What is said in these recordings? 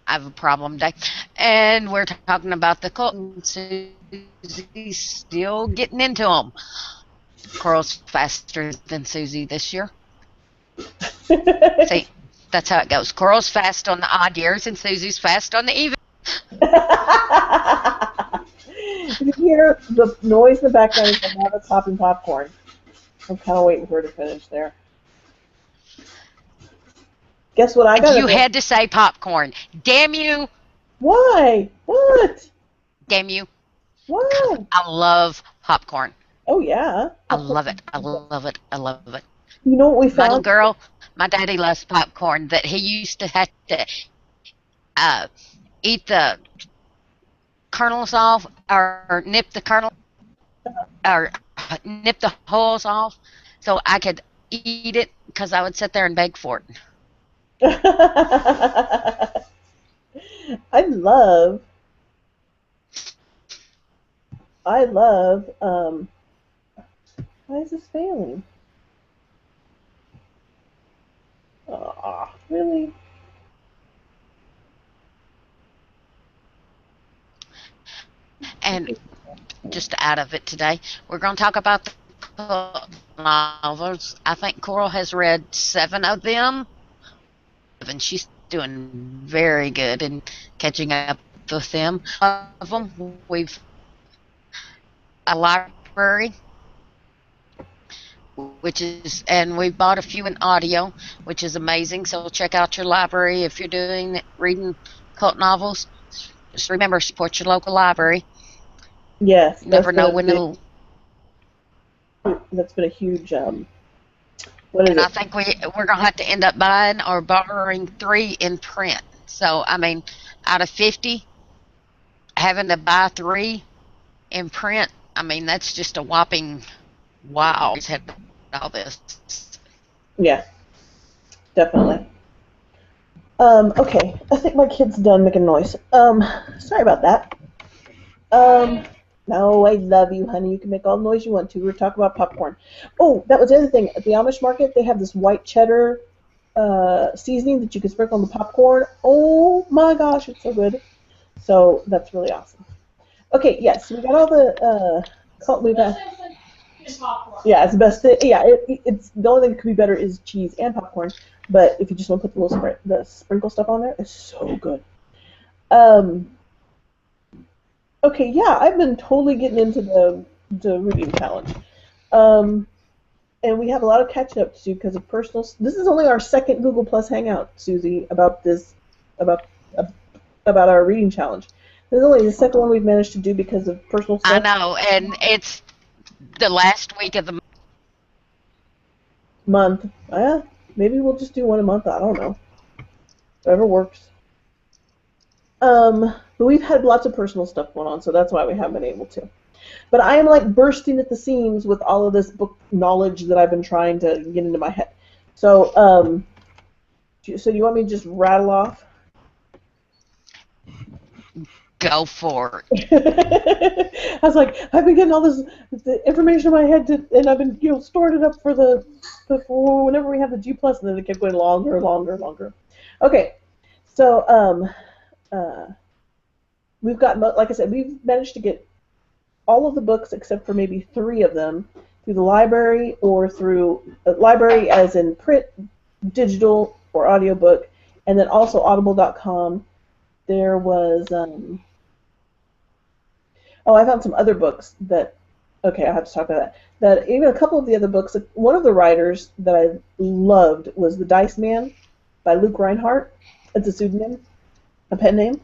I have a problem day. And we're talking about the Colton. Susie's still getting into them. Coral's faster than Susie this year. See, that's how it goes. Coral's fast on the odd years, and Susie's fast on the even. You hear the noise in the background is my mother popping popcorn. I'm kind of waiting for her to finish there. Guess what I got? You had to say popcorn. Damn you. Why? What? Damn you. Why? I love popcorn. Oh, yeah. I love it. I love it. I love it. You know what we My little found? girl, my daddy loves popcorn, that he used to have to eat the kernels off, or nip the kernel, or nip the hulls off, so I could eat it, because I would sit there and beg for it. I love, why is this failing? Aw, really? And just out of it today, we're going to talk about the novels. I think Coral has read 7 of them, and she's doing very good in catching up with them. Of them, we've a library, and we bought a few in audio, which is amazing. So check out your library if you're reading cult novels. Just remember, support your local library. Yes. Never know when it'll. That's been a huge. What is it? I think we're gonna have to end up buying or borrowing 3 in print. So I mean, out of 50, having to buy 3 in print, I mean that's just a whopping wow. All this. Yeah, definitely. Okay, I think my kid's done making noise. Sorry about that. No, I love you, honey. You can make all the noise you want to. We're talking about popcorn. Oh, that was the other thing. At the Amish market, they have this white cheddar seasoning that you can sprinkle on the popcorn. Oh my gosh, it's so good. So that's really awesome. Okay, yes, we got all the we've got. Yeah, it's the best thing. Yeah, it's the only thing that could be better is cheese and popcorn. But if you just want to put the sprinkle stuff on there, it's so good. Okay, yeah, I've been totally getting into the reading challenge, and we have a lot of catching up to do because of personal. This is only our second Google Plus Hangout, Susie, about our reading challenge. This is only the second one we've managed to do because of personal stuff. I know, and it's the last week of the month. Maybe we'll just do one a month. I don't know. Whatever works. But we've had lots of personal stuff going on, so that's why we haven't been able to. But I am like bursting at the seams with all of this book knowledge that I've been trying to get into my head. So, so you want me to just rattle off? Go for it. I was like, I've been getting all this information in my head, and I've been, stored it up for whenever we have the G Plus, and then it kept going longer and longer and longer. Okay, so we've got, like I said, we've managed to get all of the books except for maybe 3 of them through the library or through library as in print, digital, or audiobook, and then also audible.com. There was, I found some other books that, okay, I'll have to talk about that. That even a couple of the other books, one of the writers that I loved was The Dice Man by Luke Reinhardt. It's a pseudonym, a pen name,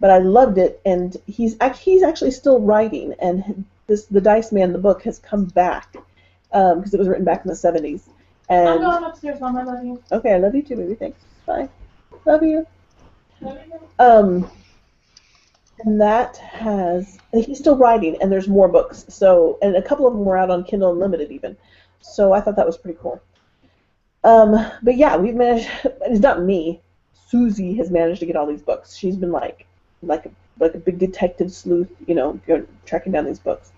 but I loved it, and he's actually still writing, and The Dice Man, the book, has come back, because it was written back in the 70s. And I'm going upstairs, Mom. I love you. Okay, I love you too, baby. Thanks. Bye. Love you. And that has, and he's still writing, and there's more books. So, and a couple of them were out on Kindle Unlimited even. So I thought that was pretty cool. But yeah, we've managed. It's not me. Susie has managed to get all these books. She's been like a big detective sleuth, tracking down these books.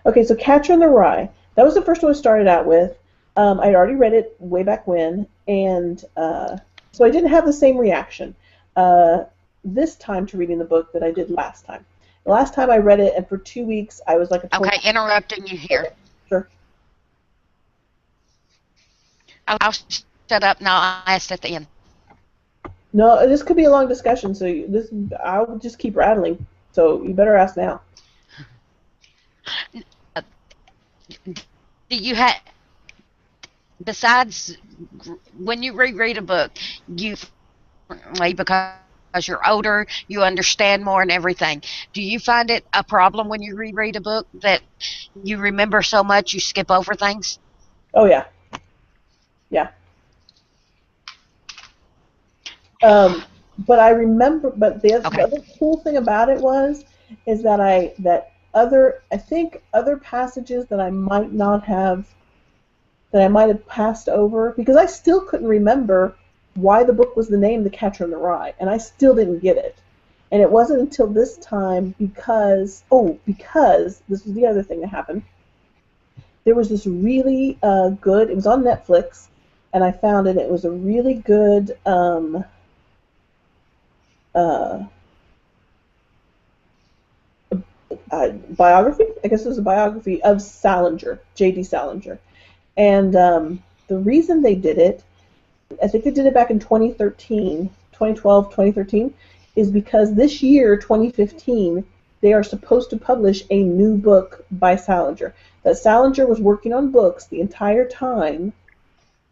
Okay, so Catcher in the Rye. That was the first one I started out with. I'd already read it way back when, and so I didn't have the same reaction. this time to reading the book that I did last time. The last time I read it, and for 2 weeks, I was like a total... Okay, interrupting you here. Sure. I'll shut up now. I asked at the end. No, this could be a long discussion, so I'll just keep rattling. So you better ask now. Do you have, besides when you reread a book, because you're older, you understand more and everything. Do you find it a problem when you reread a book that you remember so much you skip over things? Oh yeah, yeah. But I remember. But the other cool thing about it is that I think other passages that I might have passed over, because I still couldn't remember why the book was the name The Catcher in the Rye, and I still didn't get it. And it wasn't until this time because this was the other thing that happened. There was this really good, it was on Netflix, and I found it. It was a really good biography. I guess it was a biography of Salinger, J.D. Salinger. And the reason they did it, I think they did it back in 2013, 2012, 2013, is because this year, 2015, they are supposed to publish a new book by Salinger. That Salinger was working on books the entire time.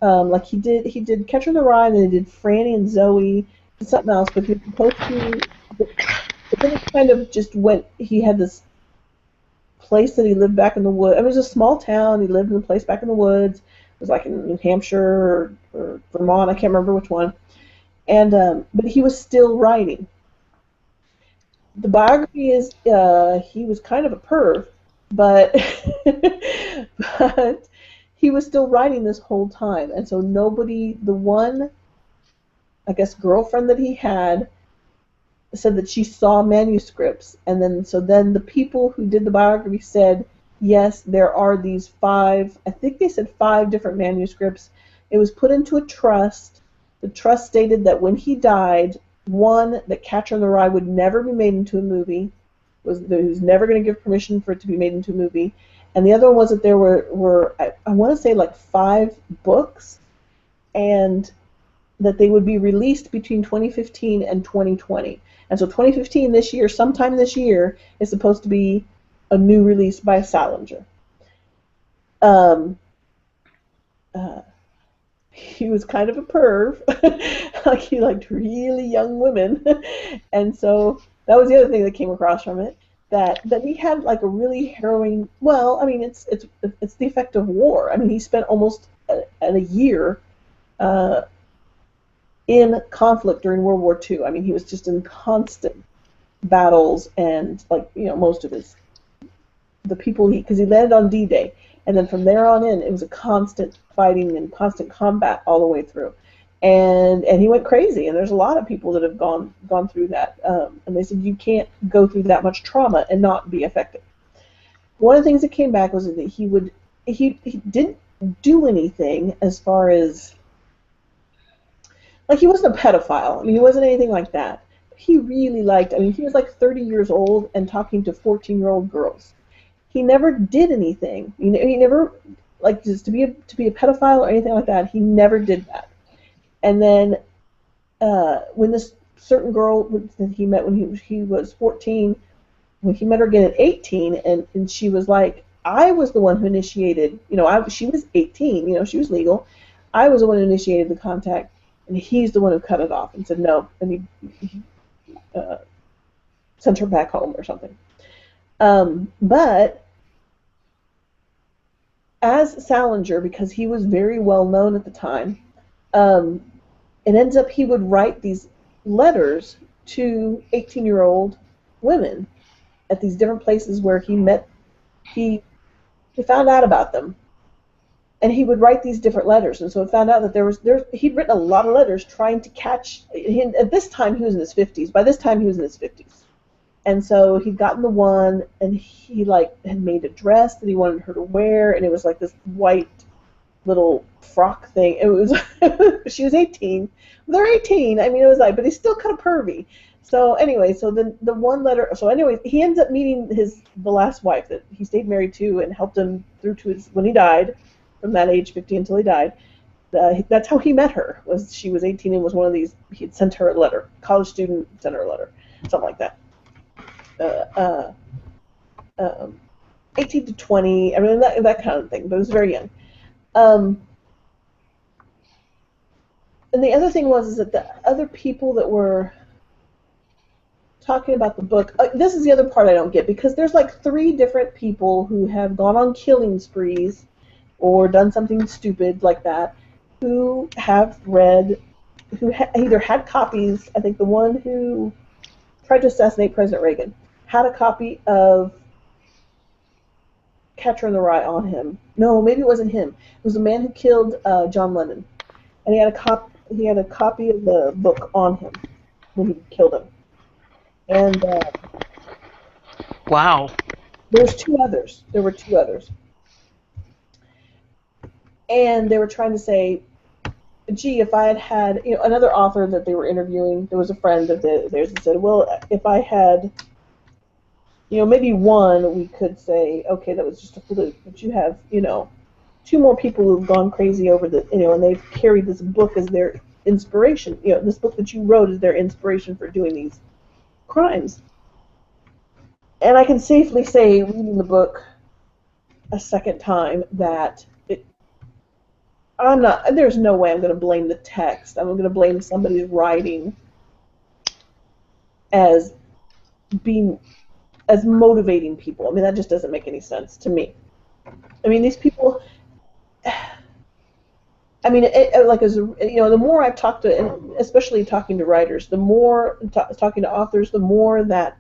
Like he did Catcher in the Rye, and then he did Franny and Zoe, and something else, but he was supposed to... But then it kind of just went... He had this place that he lived back in the woods. It was a small town. He lived in a place back in the woods. It was like in New Hampshire or Vermont. I can't remember which one. And but he was still writing. The biography is he was kind of a perv, but but he was still writing this whole time. And so the one, I guess, girlfriend that he had said that she saw manuscripts, and then the people who did the biography said, yes, there are these 5, I think they said 5 different manuscripts. It was put into a trust. The trust stated that when he died, one, that Catcher in the Rye would never be made into a movie. He was never going to give permission for it to be made into a movie. And the other one was that there were I want to say like 5 books, and that they would be released between 2015 and 2020. And so 2015, this year, sometime this year, is supposed to be a new release by Salinger. He was kind of a perv. Like, he liked really young women. And so that was the other thing that came across from it, that he had like a really harrowing... Well, I mean, it's the effect of war. I mean, he spent almost a year in conflict during World War II. I mean, he was just in constant battles, and like, you know, most of the people because he landed on D-Day, and then from there on in, it was a constant fighting and constant combat all the way through, and he went crazy. And there's a lot of people that have gone through that, and they said you can't go through that much trauma and not be affected. One of the things that came back was that he didn't do anything as far as, like, he wasn't a pedophile. I mean, he wasn't anything like that. He really liked, I mean, he was like 30 years old and talking to 14-year-old girls. He never did anything. He never, like, just to be a pedophile or anything like that. He never did that. And then when this certain girl that he met when he was 14, when he met her again at 18, and she was like, I was the one who initiated, you know, she was 18, you know, she was legal. I was the one who initiated the contact. And he's the one who cut it off and said no, and he sent her back home or something. But as Salinger, because he was very well known at the time, it ends up he would write these letters to 18-year-old women at these different places where he met. He found out about them. And he would write these different letters, and so it found out that he'd written a lot of letters trying to catch. At this time, he was in his 50s. By this time, he was in his 50s, and so he'd gotten the one, and he had made a dress that he wanted her to wear, and it was like this white little frock thing. It was she was 18. They're 18. I mean, it was like, but he's still kind of pervy. So anyway, so then the one letter. So anyway, he ends up meeting the last wife that he stayed married to and helped him through to his when he died, from that age 50 until he died. That's how he met her. Was she was 18 and was one of these. He had sent her a letter. College student sent her a letter, something like that. Uh, uh, 18 to 20. I mean that kind of thing. But it was very young. And the other thing was is that the other people that were talking about the book, this is the other part I don't get, because there's like 3 different people who have gone on killing sprees or done something stupid like that, who have read, who either had copies. I think the one who tried to assassinate President Reagan had a copy of Catcher in the Rye on him. No, maybe it wasn't him. It was the man who killed John Lennon, and he had a copy of the book on him when he killed him. And Wow. there were 2 others. And they were trying to say, gee, if I had another author that they were interviewing, there was a friend of theirs that said, well, if I had, maybe one, we could say, okay, that was just a fluke. But you have, 2 more people who've gone crazy over and they've carried this book as their inspiration. This book that you wrote is their inspiration for doing these crimes. And I can safely say, reading the book a second time, that there's no way I'm going to blame the text. I'm going to blame somebody's writing as motivating people. I mean, that just doesn't make any sense to me. I mean, these people, I mean, the more I've talked to, and especially talking to writers, the more talking to authors, the more that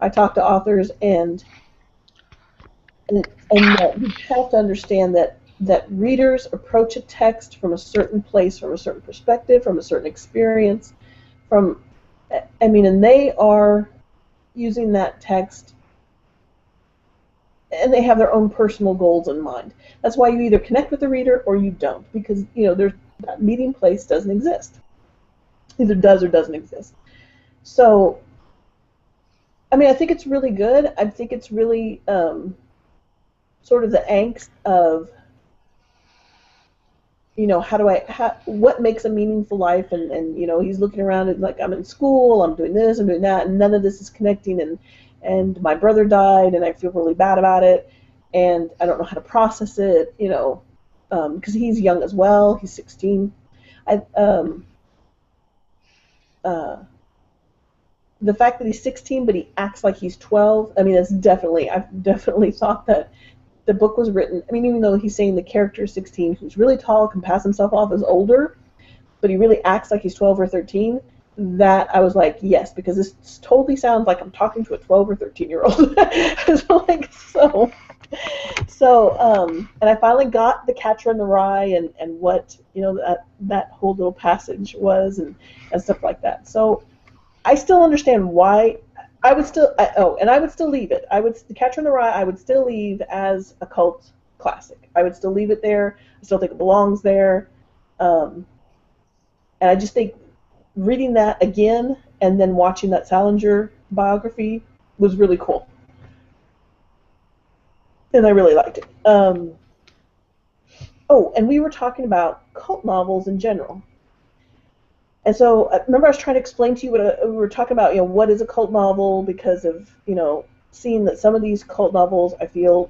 I talk to authors, and you have to understand that readers approach a text from a certain place, from a certain perspective, from a certain experience, and they are using that text, and they have their own personal goals in mind. That's why you either connect with the reader or you don't, because that meeting place doesn't exist. Either does or doesn't exist. So, I mean, I think it's really good. I think it's really sort of the angst of, what makes a meaningful life, and he's looking around and like, I'm in school, I'm doing this, I'm doing that, and none of this is connecting, and my brother died, and I feel really bad about it, and I don't know how to process it, because he's young as well, he's 16. The fact that he's 16 but he acts like he's 12, I mean, I've definitely thought that the book was written, I mean, even though he's saying the character is 16, who's really tall, can pass himself off as older, but he really acts like he's 12 or 13, that I was like, yes, because this totally sounds like I'm talking to a 12 or 13-year-old. And I finally got The Catcher in the Rye and what, that whole little passage was and stuff like that. So I still understand why. I would still leave it. The Catcher in the Rye I would still leave as a cult classic. I would still leave it there. I still think it belongs there. And I just think reading that again and then watching that Salinger biography was really cool. And I really liked it. And we were talking about cult novels in general. And so, remember I was trying to explain to you we were talking about, what is a cult novel, because of, seeing that some of these cult novels I feel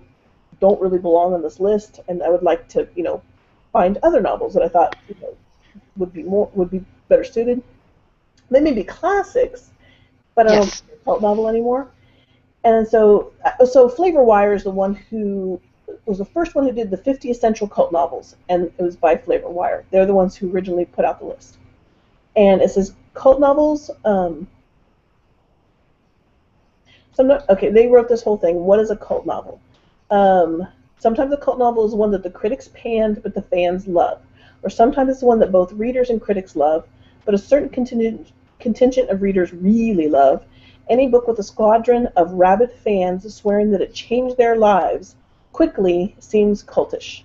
don't really belong on this list, and I would like to, find other novels that I thought, would be better suited. They may be classics, but I don't think they're a cult novel anymore. And so Flavor Wire is the one who was the first one who did the 50 essential cult novels, and it was by Flavor Wire. They're the ones who originally put out the list. And it says cult novels. They wrote this whole thing. What is a cult novel? Sometimes a cult novel is one that the critics panned but the fans love. Or sometimes it's one that both readers and critics love, but a certain contingent of readers really love. Any book with a squadron of rabid fans swearing that it changed their lives quickly seems cultish.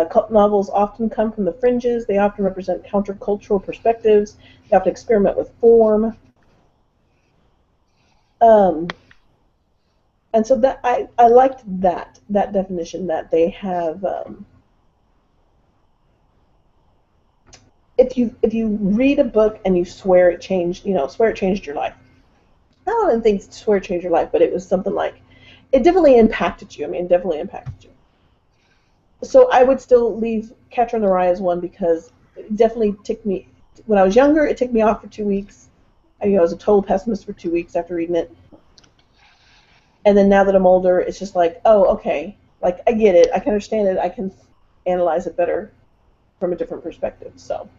Cult novels often come from the fringes. They often represent countercultural perspectives. They often experiment with form. Um, and so that I liked that definition that they have. If you read a book and you swear it changed, swear it changed your life. I don't even think swear it changed your life, but it was something like it definitely impacted you. I mean, it definitely impacted you. So I would still leave Catcher in the Rye as one because it definitely ticked me. When I was younger, it ticked me off for 2 weeks. I was a total pessimist for 2 weeks after reading it. And then now that I'm older, it's just like, oh, okay. Like, I get it. I can understand it. I can analyze it better from a different perspective. So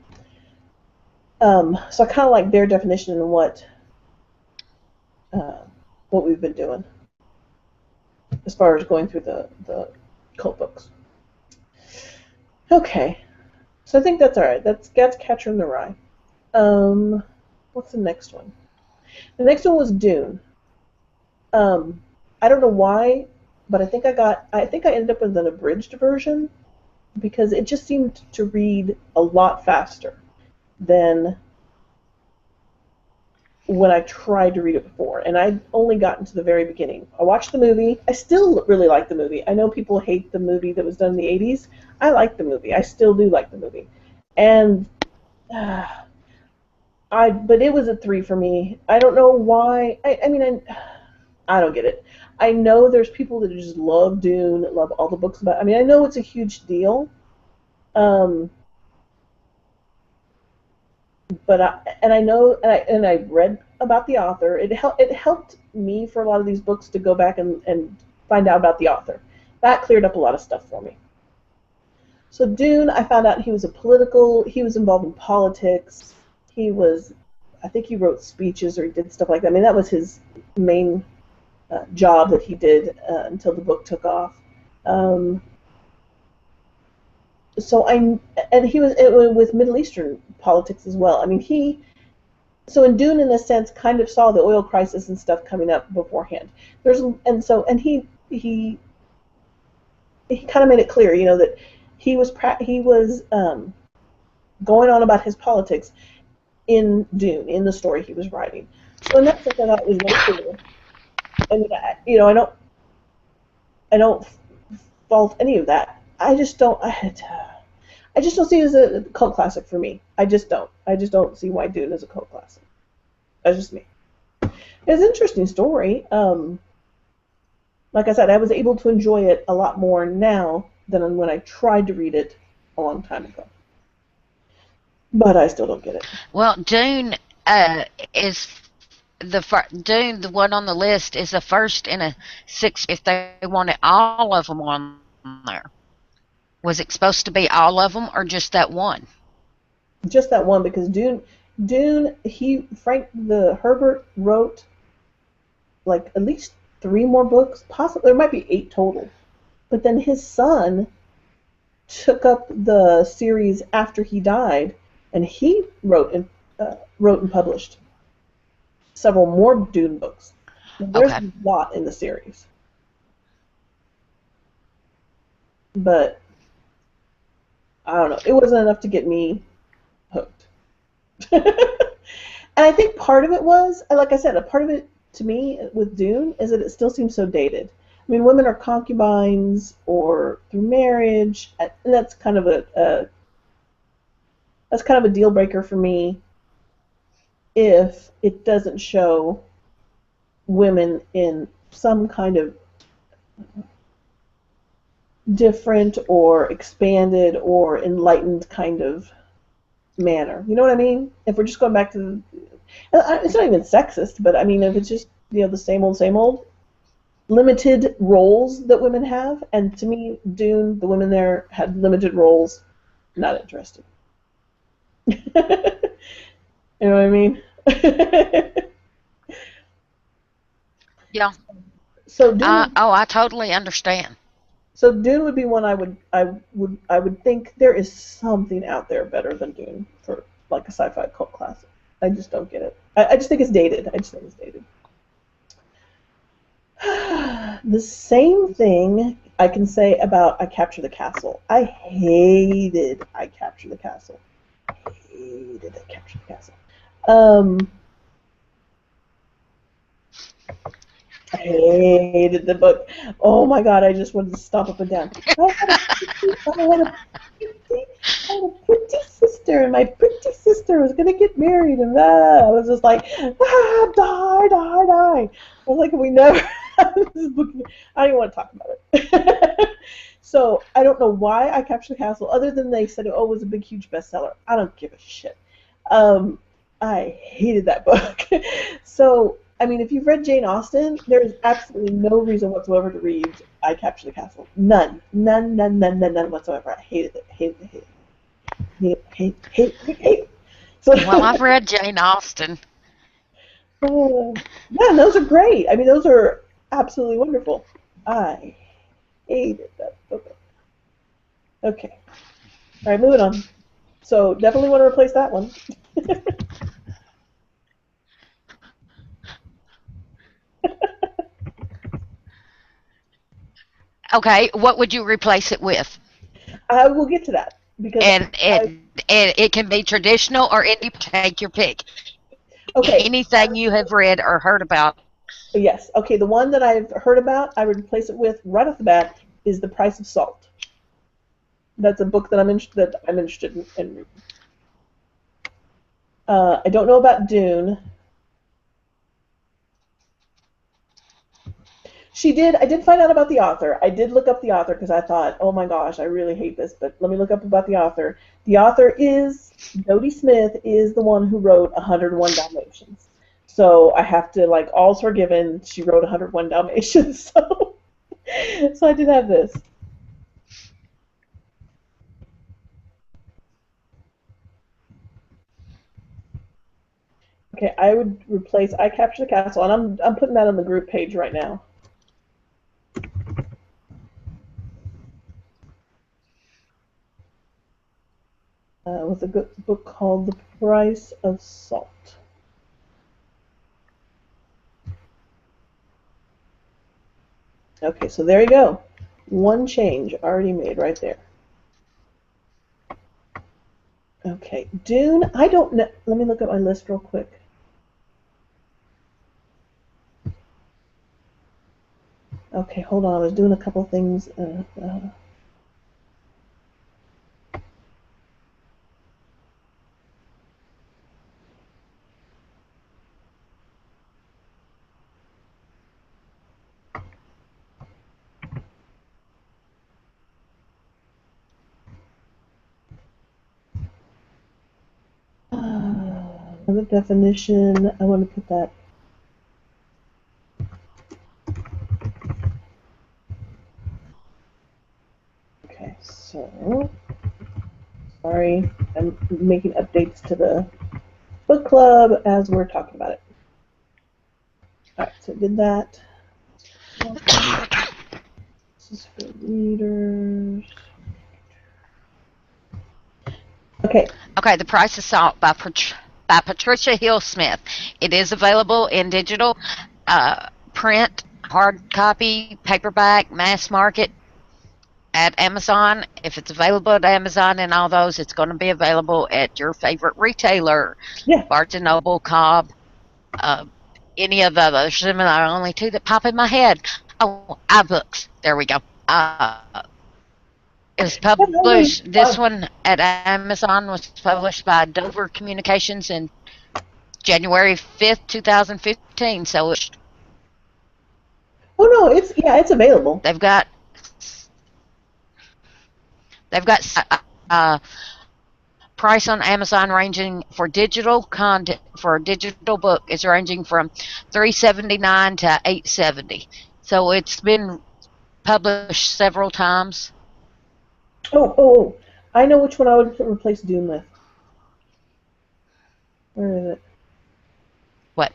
I kind of like their definition and what we've been doing as far as going through the cult books. Okay. So I think that's all right. That's Catcher in the Rye. What's the next one? The next one was Dune. I don't know why, but I think I ended up with an abridged version because it just seemed to read a lot faster than when I tried to read it before. And I'd only gotten to the very beginning. I watched the movie. I still really like the movie. I know people hate the movie that was done in the 80s. I like the movie. I still do like the movie. And but it was a 3 for me. I don't know why. I don't get it. I know there's people that just love Dune, that love all the books about it. I mean, I know it's a huge deal. But I read about the author. It helped me for a lot of these books to go back and find out about the author. That cleared up a lot of stuff for me. So Dune, I found out he was involved in politics. I think he wrote speeches or he did stuff like that. I mean, that was his main job that he did until the book took off. And he was with Middle Eastern politics as well. I mean, so in Dune, in a sense, kind of saw the oil crisis and stuff coming up beforehand. He kind of made it clear, that he was going on about his politics in Dune, in the story he was writing. So in that sense, I thought it was very cool. And I don't fault any of that. I just don't see it as a cult classic for me. I just don't see why Dune is a cult classic. That's just me. It's an interesting story. Like I said, I was able to enjoy it a lot more now than when I tried to read it a long time ago. But I still don't get it. Well, Dune is Dune, the one on the list, is the first in a 6. If they wanted all of them on there, was it supposed to be all of them or just that one? Just that one, because Dune, Herbert wrote like at least 3 more books. Possibly there might be 8 total, but then his son took up the series after he died, and he wrote and published several more Dune books. There's a lot in the series, but I don't know. It wasn't enough to get me hooked. And I think part of it was, like I said, a part of it to me with Dune is that it still seems so dated. I mean, women are concubines or through marriage, and that's kind of a deal breaker for me if it doesn't show women in some kind of different or expanded or enlightened kind of manner. You know what I mean? If we're just going back to it's not even sexist, but I mean, if it's just the same old limited roles that women have, and to me, Dune, the women there had limited roles. Not interested. You know what I mean? Yeah. So Dune. I totally understand. So Dune would be one I would think there is something out there better than Dune for like a sci-fi cult classic. I just don't get it. I just think it's dated. The same thing I can say about I Capture the Castle. I hated I Capture the Castle. hated the book. Oh my god, I just wanted to stomp up and down. I had a pretty sister, and my pretty sister was gonna get married, and I was just like, die, die, die. I was like, we never have this book. I don't even want to talk about it. So I don't know why I Captured the Castle, other than they said, oh, it was a big, huge bestseller. I don't give a shit. I hated that book. So, I mean, if you've read Jane Austen, there is absolutely no reason whatsoever to read I Captured the Castle. None. None whatsoever. I hated it. Hate. So, Well, I've read Jane Austen. yeah, those are great. I mean, those are absolutely wonderful. I hated that book. Okay. All right, moving on. So, definitely want to replace that one. Okay, what would you replace it with? I will get to that because And it can be traditional or indie. Take your pick. okay. Anything you have read or heard about. Yes. Okay. The one that I've heard about, I would replace it with right off the bat is The Price of Salt. That's a book that I'm interested in reading. I don't know about Dune. I did find out about the author. I did look up the author because I thought, oh my gosh, I really hate this, but let me look up about the author. The author is, Dodie Smith is the one who wrote 101 Dalmatians. So I have to, like, all's forgiven. She wrote 101 Dalmatians, so I did have this. Okay, I would replace I Capture the Castle, and I'm putting that on the group page right now. With a good book called The Price of Salt. Okay, so there you go. One change already made right there. Okay, Dune, I don't know. Let me look at my list real quick. Okay, hold on. I was doing a couple things. Another definition. I want to put that. Okay, so sorry, I'm making updates to the book club as we're talking about it. All right, so did that. This is for readers. Okay. Okay, The Price of Salt by Patricia Hill Smith. It is available in digital, print, hard copy, paperback, mass market at Amazon. If it's available at Amazon and all those, it's going to be available at your favorite retailer. Yeah. Barnes & Noble, Cobb, any of the others. There are only two that pop in my head. Oh, iBooks. There we go. It was published. This one at Amazon was published by Dover Communications in January 5th, 2015. So oh no, it's available. They've got price on Amazon ranging for digital content for a digital book is ranging from $3.79 to $8.70. So it's been published several times. Oh, I know which one I would replace Dune with. Where is it? What?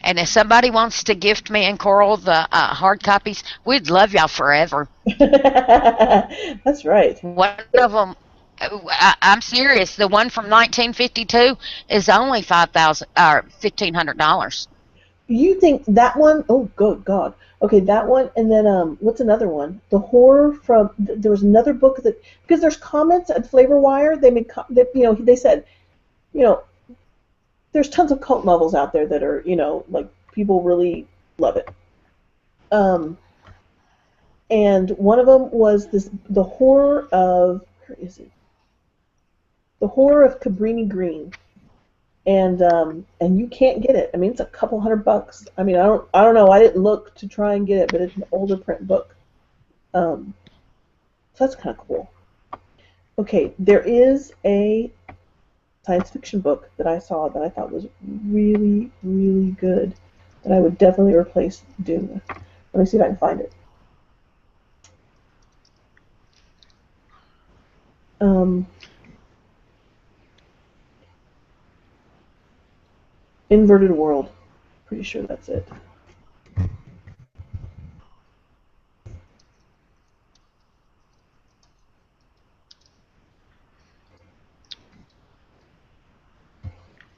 And if somebody wants to gift me and Coral the hard copies, we'd love y'all forever. That's right. One of them, I'm serious. The one from 1952 is only $1,500. You think that one? Oh, good God. Okay, that one, and then what's another one? The horror from there was another book that because there's comments at Flavor Wire. They made they said, there's tons of cult novels out there that are like people really love it. And one of them was the horror of, where is it? The Horror of Cabrini Green, and you can't get it. I mean, it's a couple $100. I mean, I don't know. I didn't look to try and get it, but it's an older print book. So that's kind of cool. Okay, there is a science fiction book that I saw that I thought was really, really good that I would definitely replace Dune with. Let me see if I can find it. Inverted World. Pretty sure that's it.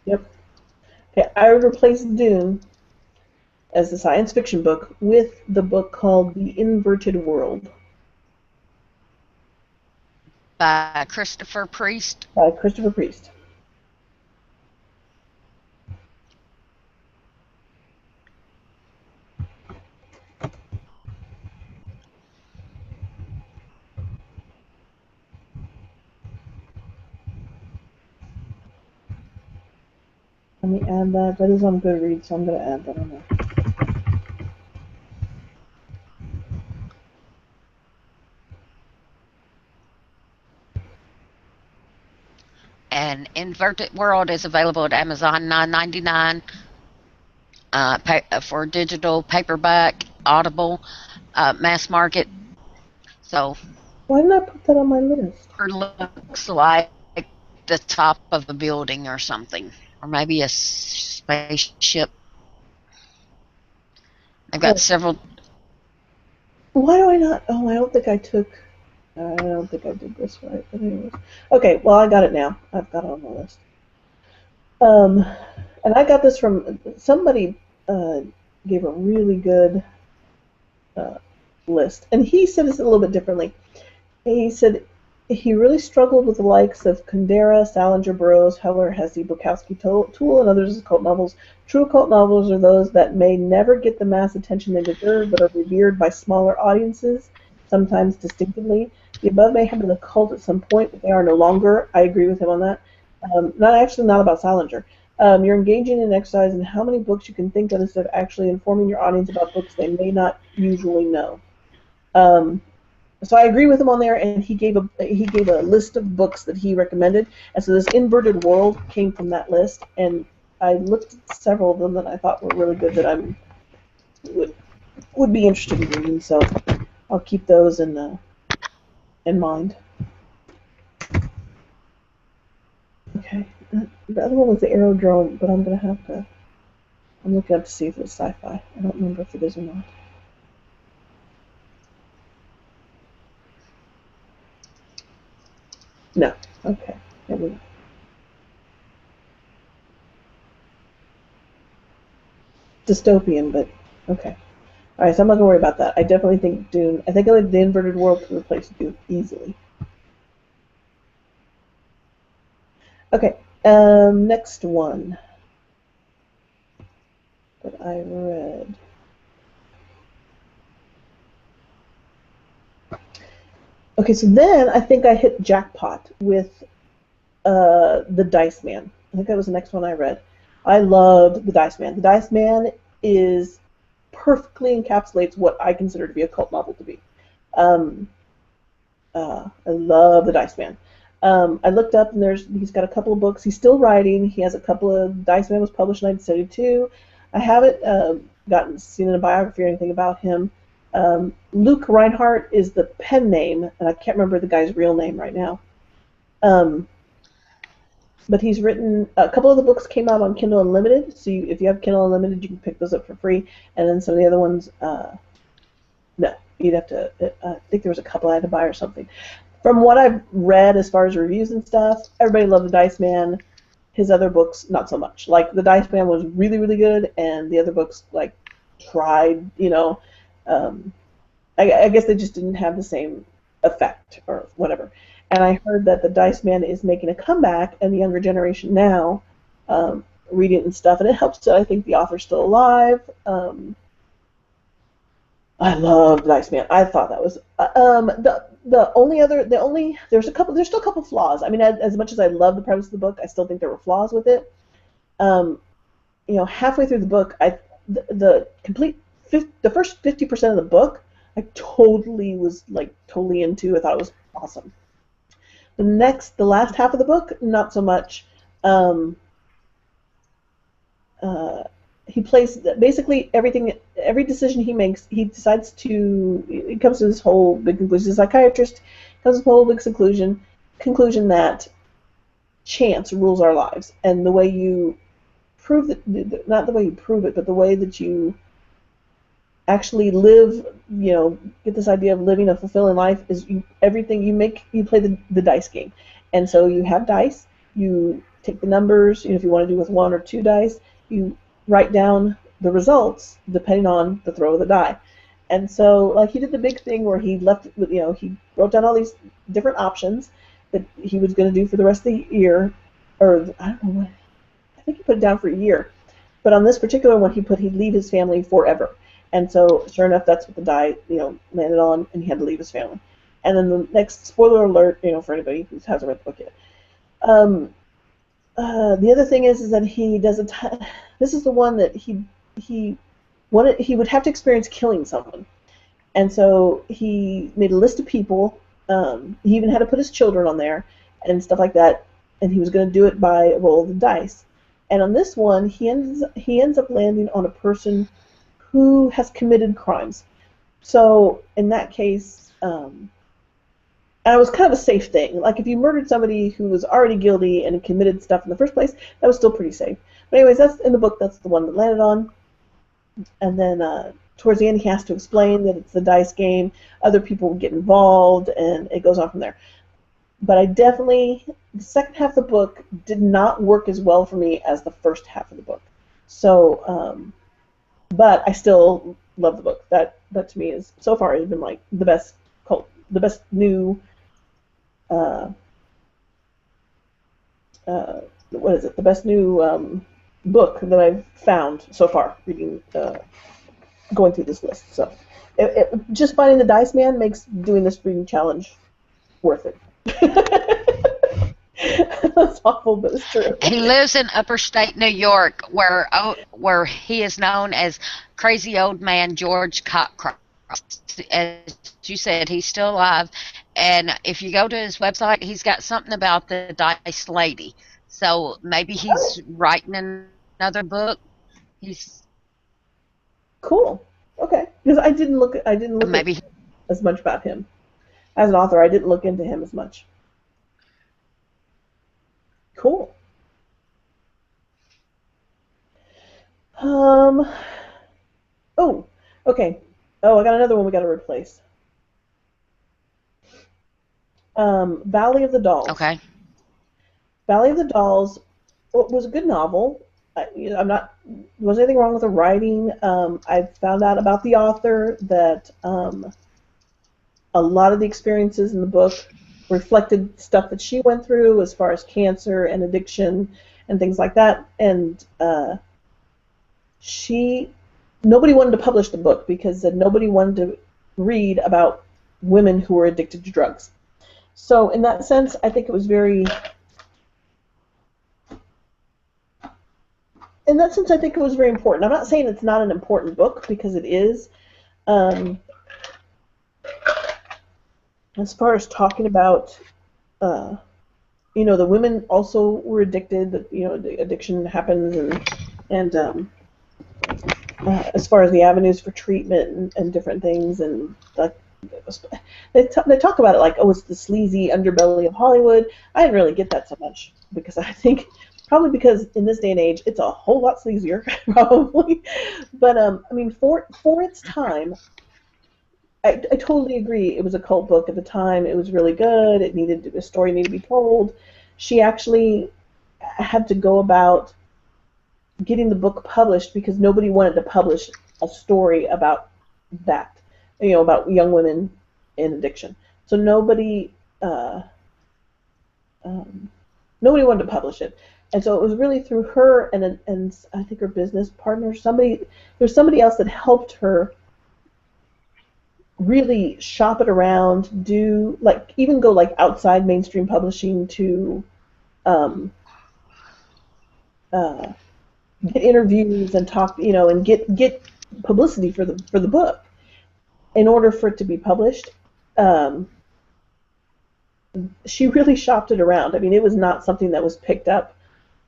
Yep. Okay, I would replace Dune as the science fiction book with the book called The Inverted World By Christopher Priest. by Christopher Priest. Let me add that. That is on Goodreads, so I'm going to add that on there. And Inverted World is available at Amazon, $9.99 for digital, paperback, Audible, mass market. So Why didn't I put that on my list? it looks like the top of a building or something, or maybe a spaceship. I've got several. Why do I not? Oh, I don't think I took. I don't think I did this right. But anyways, okay. Well, I got it now. I've got it on the list. And I got this from somebody. Gave a really good list, and he said this a little bit differently. He said he really struggled with the likes of Kundera, Salinger, Burroughs, Heller, Hesse, Bukowski, Toole, and others as cult novels. True cult novels are those that may never get the mass attention they deserve, but are revered by smaller audiences, sometimes distinctively. The above may have been a cult at some point, but they are no longer. I agree with him on that. Not about Salinger. You're engaging in an exercise in how many books you can think of instead of actually informing your audience about books they may not usually know. So I agree with him on there, and he gave a list of books that he recommended, and so this Inverted World came from that list, and I looked at several of them that I thought were really good that I would be interested in reading. So I'll keep those in mind. Okay, the other one was the Aerodrome, but I'm looking up to see if it's sci-fi. I don't remember if it is or not. No. Okay. There we go. Dystopian, but okay. All right, so I'm not gonna worry about that. I definitely think Dune. I think The Inverted World can replace Dune easily. Okay. Next one that I read. Okay, so then I think I hit jackpot with The Dice Man. I think that was the next one I read. I loved The Dice Man. The Dice Man is perfectly encapsulates what I consider to be a cult novel to be. I love The Dice Man. I looked up, and he's got a couple of books. He's still writing. He has a couple of Dice Man was published in 1972. I haven't seen a biography or anything about him. Luke Reinhardt is the pen name, and I can't remember the guy's real name right now. But he's written a couple of the books came out on Kindle Unlimited, so if you have Kindle Unlimited, you can pick those up for free. And then some of the other ones, no, you'd have to. I think there was a couple I had to buy or something. From what I've read as far as reviews and stuff, everybody loved The Dice Man. His other books, not so much. Like The Dice Man was really, really good, and the other books tried, I guess they just didn't have the same effect or whatever. And I heard that The Dice Man is making a comeback, and the younger generation now reading it and stuff, and it helps that I think the author's still alive. I loved Dice Man. I thought that was there's still a couple flaws. I mean, as much as I love the premise of the book, I still think there were flaws with it. Halfway through the book, the first 50% of the book, I totally was totally into. I thought it was awesome. The last half of the book, not so much. He plays basically every decision he makes. He decides to. He comes to this whole big conclusion. He's a psychiatrist. Comes to this whole big conclusion that chance rules our lives, and the way you prove that, not the way you prove it, but the way that you actually live, get this idea of living a fulfilling life is everything you play the dice game. And so you have dice, you take the numbers, if you want to do with 1 or 2 dice, you write down the results depending on the throw of the die. And so he did the big thing where he he wrote down all these different options that he was going to do for the rest of the year, or I don't know what, I think he put it down for a year. But on this particular one, he'd leave his family forever. And so, sure enough, that's what the die, landed on, and he had to leave his family. And then the next, spoiler alert, for anybody who hasn't read the book yet. The other thing is that he does this is the one that he would have to experience killing someone. And so he made a list of people. He even had to put his children on there and stuff like that. And he was going to do it by a roll of the dice. And on this one, he ends up landing on a person who has committed crimes. So in that case, and it was kind of a safe thing. If you murdered somebody who was already guilty and committed stuff in the first place, that was still pretty safe. But anyways, that's in the book. That's the one that landed on. And then towards the end, he has to explain that it's the dice game. Other people get involved, and it goes on from there. But the second half of the book did not work as well for me as the first half of the book. So, but I still love the book. That to me is, so far, has been the best new, the best new book that I've found so far reading, going through this list. So, just finding the Dice Man makes doing this reading challenge worth it. That's awful, but it's true. He lives in upstate New York, where he is known as Crazy Old Man George Cockcroft. As you said, he's still alive, and if you go to his website, he's got something about the Dice Lady. So maybe he's writing another book. He's cool. Okay, because I didn't look maybe as much about him as an author. I didn't look into him as much. Cool. Oh, okay. Oh, I got another one we got to replace. Valley of the Dolls. Okay. Valley of the Dolls was a good novel. Wasn't anything wrong with the writing. I found out about the author that a lot of the experiences in the book reflected stuff that she went through as far as cancer and addiction and things like that. And nobody wanted to publish the book because nobody wanted to read about women who were addicted to drugs. So in that sense, I think it was very... In that sense, I think it was very important. I'm not saying it's not an important book, because it is. As far as talking about, the women also were addicted. The addiction happens, and as far as the avenues for treatment and different things, and they talk about it like, oh, it's the sleazy underbelly of Hollywood. I didn't really get that so much, because I think probably because in this day and age it's a whole lot sleazier, probably. But for its time, I totally agree. It was a cult book at the time. It was really good. The story needed to be told. She actually had to go about getting the book published because nobody wanted to publish a story about that, about young women in addiction. So nobody wanted to publish it. And so it was really through her and I think her business partner, there's somebody else that helped her really shop it around, do like even go like outside mainstream publishing to um, uh, get interviews and talk, and get publicity for the book in order for it to be published. Um, she really shopped it around. I mean, it was not something that was picked up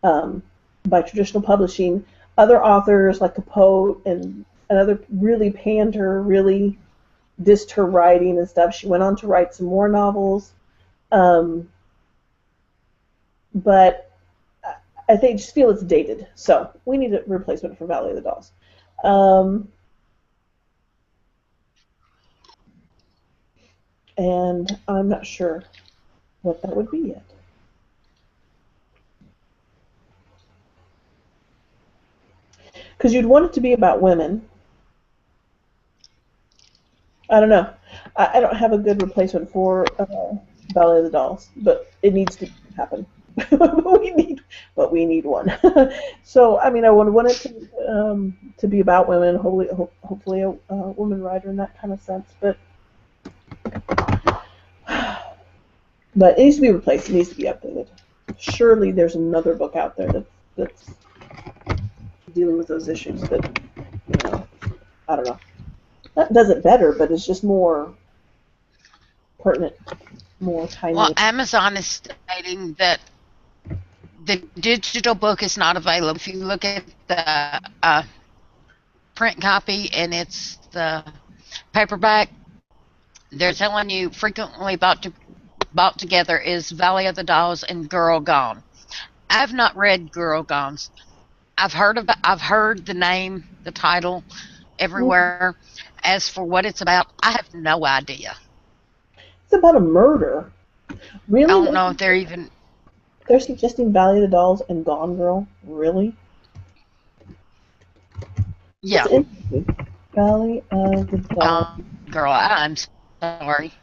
by traditional publishing. Other authors like Capote and other really panned her, really dissed her writing and stuff. She went on to write some more novels, but I think just feel it's dated. So we need a replacement for Valley of the Dolls. And I'm not sure what that would be yet. Because you'd want it to be about women. I don't know. I don't have a good replacement for Valley of the Dolls, but it needs to happen. but we need one. So I mean, I would want it to be about women. Hopefully a woman writer in that kind of sense. But it needs to be replaced. It needs to be updated. Surely there's another book out there that's dealing with those issues that, I don't know. That does it better, but it's just more pertinent, more timely. Well, Amazon is stating that the digital book is not available. If you look at the print copy and it's the paperback, they're telling you frequently bought together is Valley of the Dolls and Girl Gone. I've not read Girl Gone. I've heard the name, the title everywhere. As for what it's about, I have no idea. It's about a murder. Really? I don't know if they're suggesting Valley of the Dolls and Gone Girl. Really? Yeah. Valley of the Dolls. Girl, I'm sorry.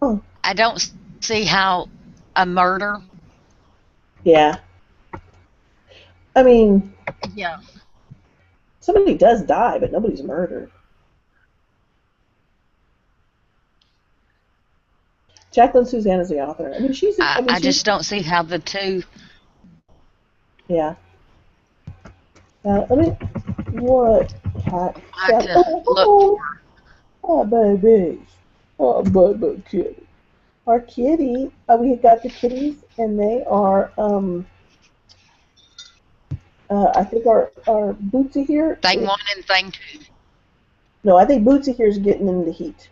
Oh. I don't see how a murder. Yeah. I mean. Yeah. Somebody does die, but nobody's murdered. Jacqueline Suzanne is the author. I mean, I just don't see how the two. Yeah. I mean, what cat? I have to look. Oh, baby. Oh, baby kitty. Our kitty. We got the kitties, and they are. I think our Bootsy here. Thing 1 and thing 2. No, I think Bootsy here is getting in the heat.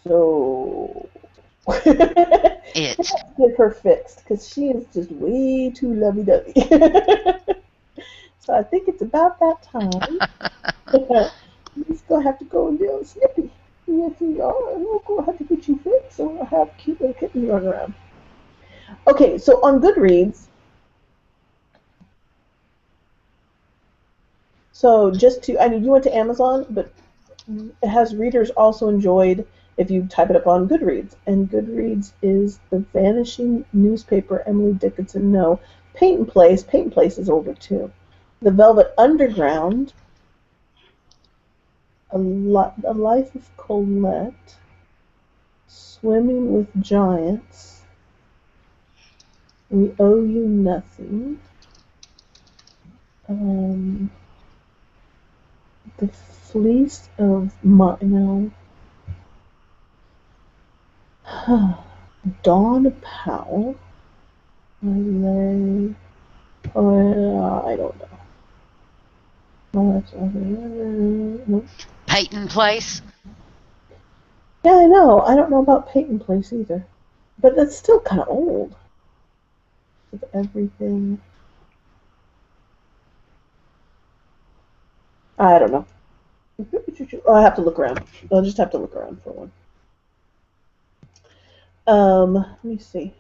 So It's get her fixed because she is just way too lovey-dovey. So I think it's about that time. He's gonna have to go and deal with Snippy. Yes, we are. We're gonna have to get you fixed, so we'll have cute little kitten run around. Okay, so on Goodreads. So I mean, you went to Amazon, but it has readers also enjoyed if you type it up on Goodreads. And Goodreads is the vanishing newspaper Emily Dickinson. No, Peyton Place. Peyton Place is over too. The Velvet Underground. A Life of Colette. Swimming with Giants. We Owe You Nothing. The Fleece of No. Dawn Powell. I don't know. No. Peyton Place. Yeah, I know. I don't know about Peyton Place either. But that's still kind of old. With everything. I don't know. I have to look around. I'll just have to look around for one. Let me see.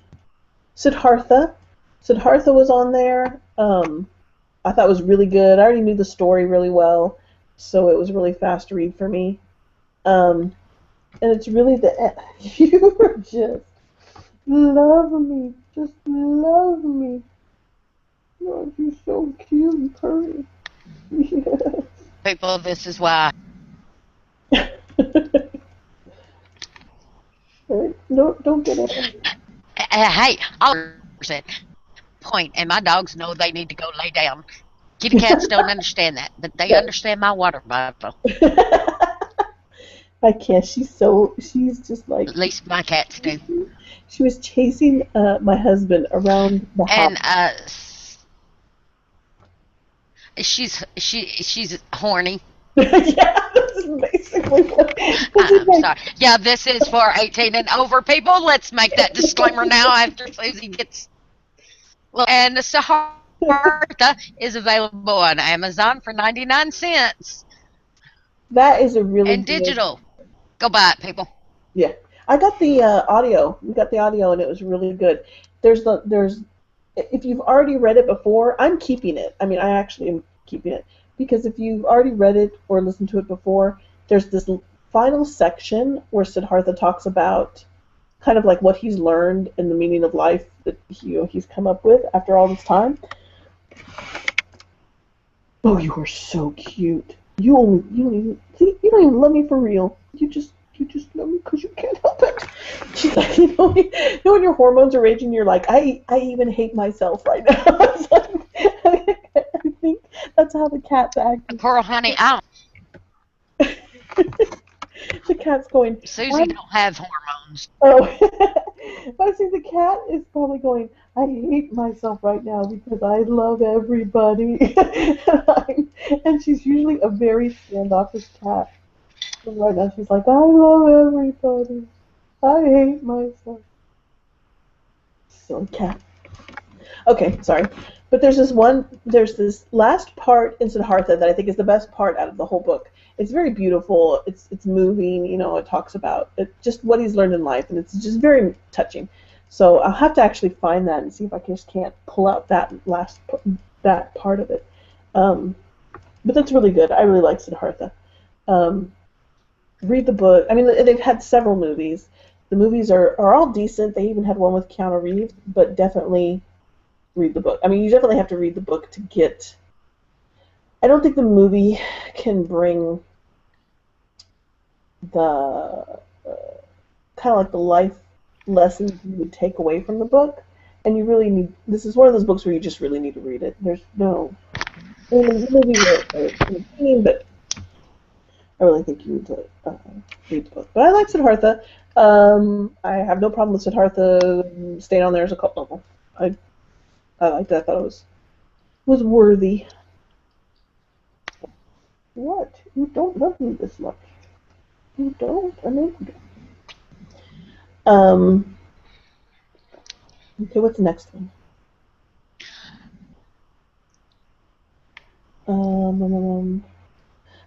Siddhartha. Siddhartha was on there. I thought it was really good. I already knew the story really well, so it was really fast to read for me. And it's really you were just loving me. just love me. Oh, you're so cute and purry. Yes. People, this is why. Don't get angry. Hey, I'll percent point, and my dogs know they need to go lay down. Kitty cats don't understand that, but they understand my water bottle. I can't. She's just like, At least my cats do. she was chasing my husband around the house. And she's horny. Yeah, this is basically what I'm sorry. Yeah, this is for 18 and over people. Let's make that disclaimer now after Susie gets. Well, and the Siddhartha is available on Amazon for 99 cents. That is a really And good. digital. Go buy it, people. Yeah, I got the audio. We got the audio, and it was really good. There's if you've already read it before, I'm keeping it. I mean, I actually am keeping it because if you've already read it or listened to it before, there's this final section where Siddhartha talks about kind of like what he's learned and the meaning of life that he's come up with after all this time. Oh, you are so cute. You don't even love me for real. You just love me because you can't help it. She's like, when your hormones are raging, you're like, I even hate myself right now. I think that's how the cat's acting. Coral, honey, The cat's going, Susie don't have hormones. oh. I see the cat is probably going, I hate myself right now because I love everybody. And she's usually a very standoffish cat. And right now she's like, I love everybody. I hate myself. Silly cat. Okay, sorry. But there's this last part in Siddhartha that I think is the best part out of the whole book. It's very beautiful. It's moving. It talks about just what he's learned in life, and it's just very touching. So I'll have to actually find that and see if I just can't pull out that part of it. But that's really good. I really like Siddhartha. Read the book. I mean, they've had several movies. The movies are all decent. They even had one with Keanu Reeves, but definitely read the book. I mean, you definitely have to read the book to get. I don't think the movie can bring the kind of like the life lessons you would take away from the book, and you really need. This is one of those books where you just really need to read it. There's no. I mean, the movie entertaining, but I really think you need to read the book. But I like Siddhartha. I have no problem with Siddhartha staying on there as a cult novel. I liked it. I thought it was worthy. What? You don't love me this much. You don't? I know you don't. Okay, what's the next one?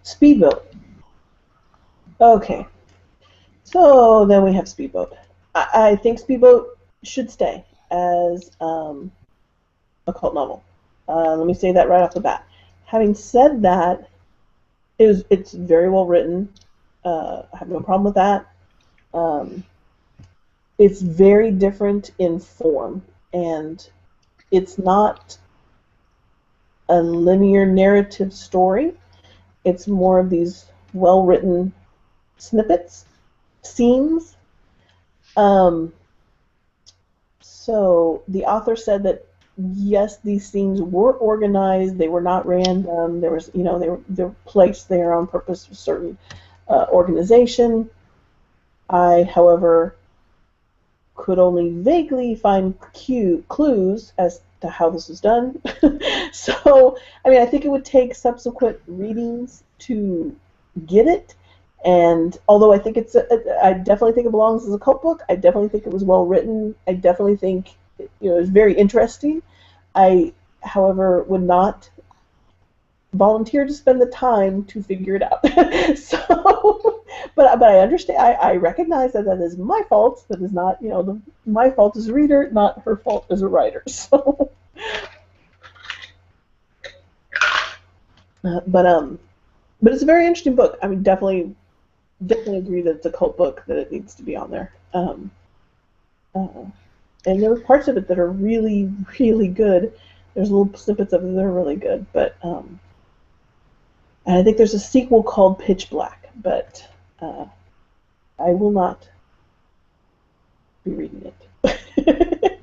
Speedboat. Okay. So then we have Speedboat. I think Speedboat should stay as a cult novel. Let me say that right off the bat. Having said that, it's very well written. I have no problem with that. It's very different in form, and it's not a linear narrative story. It's more of these well-written snippets, scenes. So the author said that yes, these scenes were organized. They were not random. There was, they were placed there on purpose for certain organization. I, however, could only vaguely find clues as to how this was done. So, I mean, I think it would take subsequent readings to get it. And although I think I definitely think it belongs as a cult book. I definitely think it was well written. I definitely think it was very interesting. I, however, would not volunteer to spend the time to figure it out. So, but I understand. I recognize that is my fault. That is not, my fault as a reader, not her fault as a writer. So, but it's a very interesting book. I mean, definitely agree that it's a cult book, that it needs to be on there. And there are parts of it that are really, really good. There's little snippets of it that are really good, but and I think there's a sequel called Pitch Black, but I will not be reading it.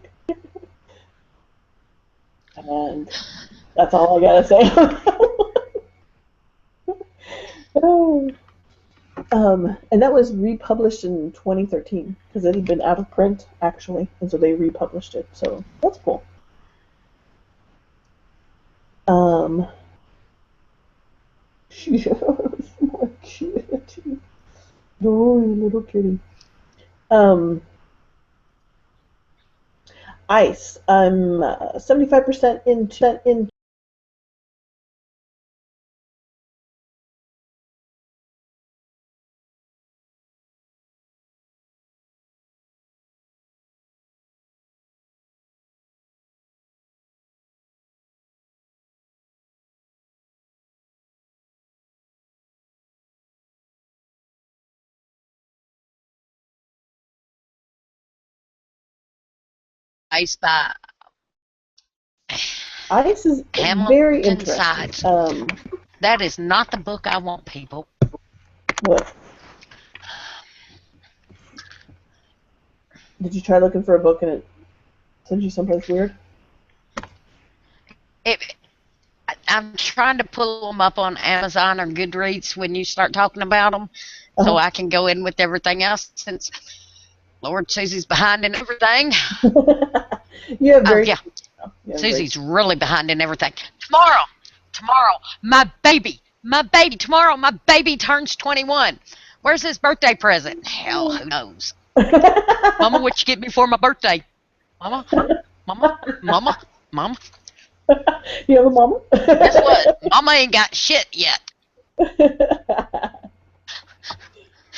And that's all I gotta say. Oh. And that was republished in 2013 because it had been out of print actually, and so they republished it. So that's cool. Yes, my kitty. Oh, you little kitty. Ice. I'm 75% in. Ice by Ice is very Hamilton interesting. Sides. That is not the book I want, people. What? Did you try looking for a book and it sent you someplace weird? I'm trying to pull them up on Amazon or Goodreads when you start talking about them, so I can go in with everything else. Since Lord Susie's behind in everything. You have very. Yeah. Susie's really behind in everything. Tomorrow, my baby, tomorrow my baby turns 21. Where's his birthday present? Hell, who knows? Mama, what you get me for my birthday? Mama. You have a mama? Guess what? Mama ain't got shit yet.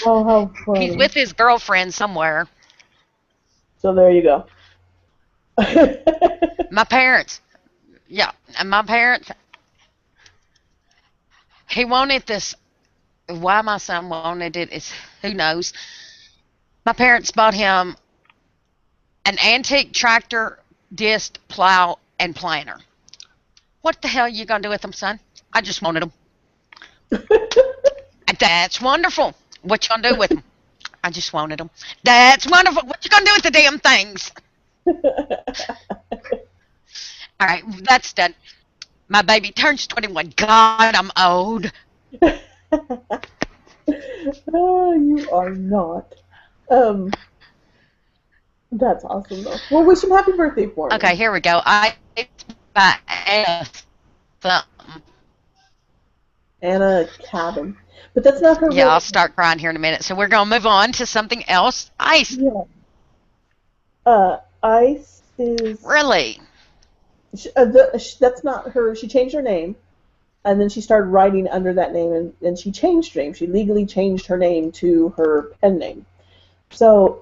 Oh, how funny. He's with his girlfriend somewhere. So there you go. My parents. Yeah, and my parents. He wanted this. Why my son wanted it is who knows. My parents bought him an antique tractor, disc, plow, and planter. What the hell are you going to do with them, son? I just wanted them. That's wonderful. What you going to do with them? I just wanted them. That's wonderful. What you going to do with the damn things? All right, that's done. My baby turns 21. God, I'm old. Oh, you are not. That's awesome, though. Well, wish him happy birthday for me. Okay, here we go. I by something. Anna Cabin. But that's not her. Yeah, I'll start crying here in a minute. So we're going to move on to something else. Ice. Yeah. Ice is... Really? That's not her. She changed her name, and then she started writing under that name, and she changed her name. She legally changed her name to her pen name. So...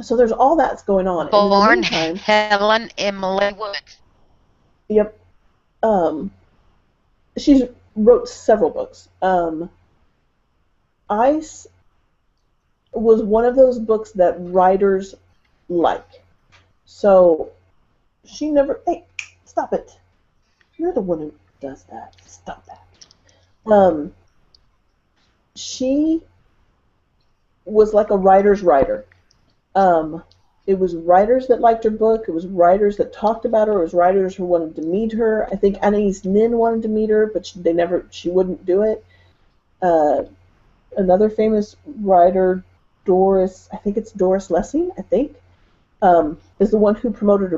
So there's all that's going on. Born Helen Emily Woods. Yep. She's wrote several books. Ice was one of those books that writers like. So she never... Hey, stop it. You're the one who does that. Stop that. She was like a writer's writer. It was writers that liked her book. It was writers that talked about her. It was writers who wanted to meet her. I think Anais Nin wanted to meet her, but she wouldn't do it. Another famous writer, Doris Lessing, I think, is the one who promoted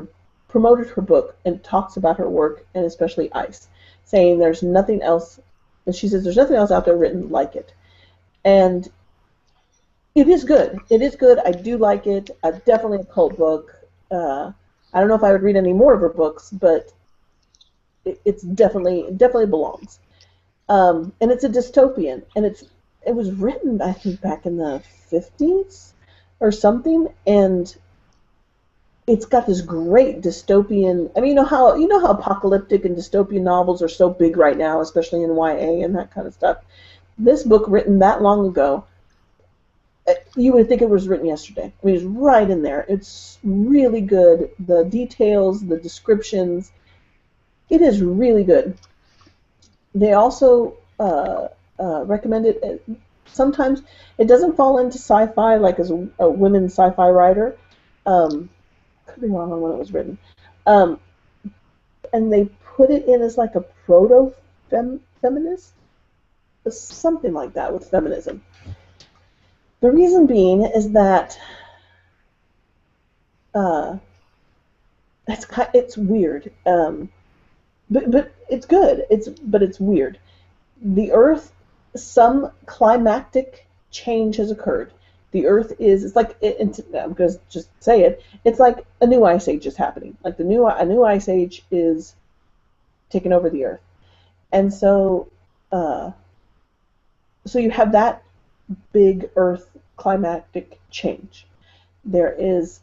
her book and talks about her work, and especially Ice, saying there's nothing else, and she says there's nothing else out there written like it. And it is good. It is good. I do like it. Definitely a cult book. I don't know if I would read any more of her books, but it definitely belongs. And it's a dystopian, and it was written, I think, back in the 50s or something, and it's got this great dystopian. I mean, you know how apocalyptic and dystopian novels are so big right now, especially in YA and that kind of stuff. This book, written that long ago, you would think it was written yesterday. I mean, it's right in there. It's really good. The details, the descriptions, it is really good. They also recommend it. Sometimes it doesn't fall into sci-fi like as a women sci-fi writer. Could be wrong on when it was written. Um, and they put it in as like a proto-feminist, something like that with feminism. The reason being is that it's weird, but it's good. It's weird. The Earth, some climactic change has occurred. The Earth it's like I'm going to just say it. It's like a new ice age is happening. Like a new ice age is taking over the Earth, and so you have that big Earth climactic change. There is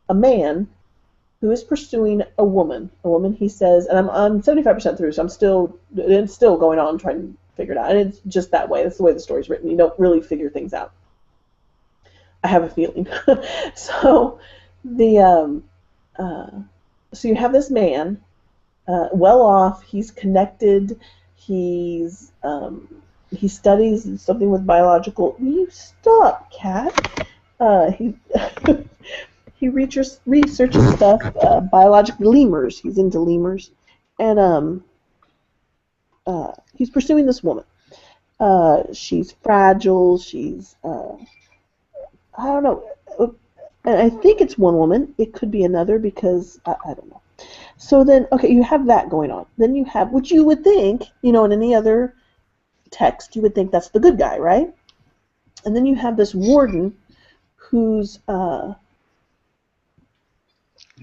a man who is pursuing a woman. A woman, he says, and I'm 75% through, so it's still going on trying to figure it out. And it's just that way. That's the way the story's written. You don't really figure things out. I have a feeling. So so you have this man, well off. He's connected. He studies something with biological. Will you stop, cat? He he researches stuff, biological lemurs. He's into lemurs, and he's pursuing this woman. She's fragile. She's I don't know, and I think it's one woman. It could be another because I don't know. So then, okay, you have that going on. Then you have, which you would think, in any other text, you would think that's the good guy, right? And then you have this warden who's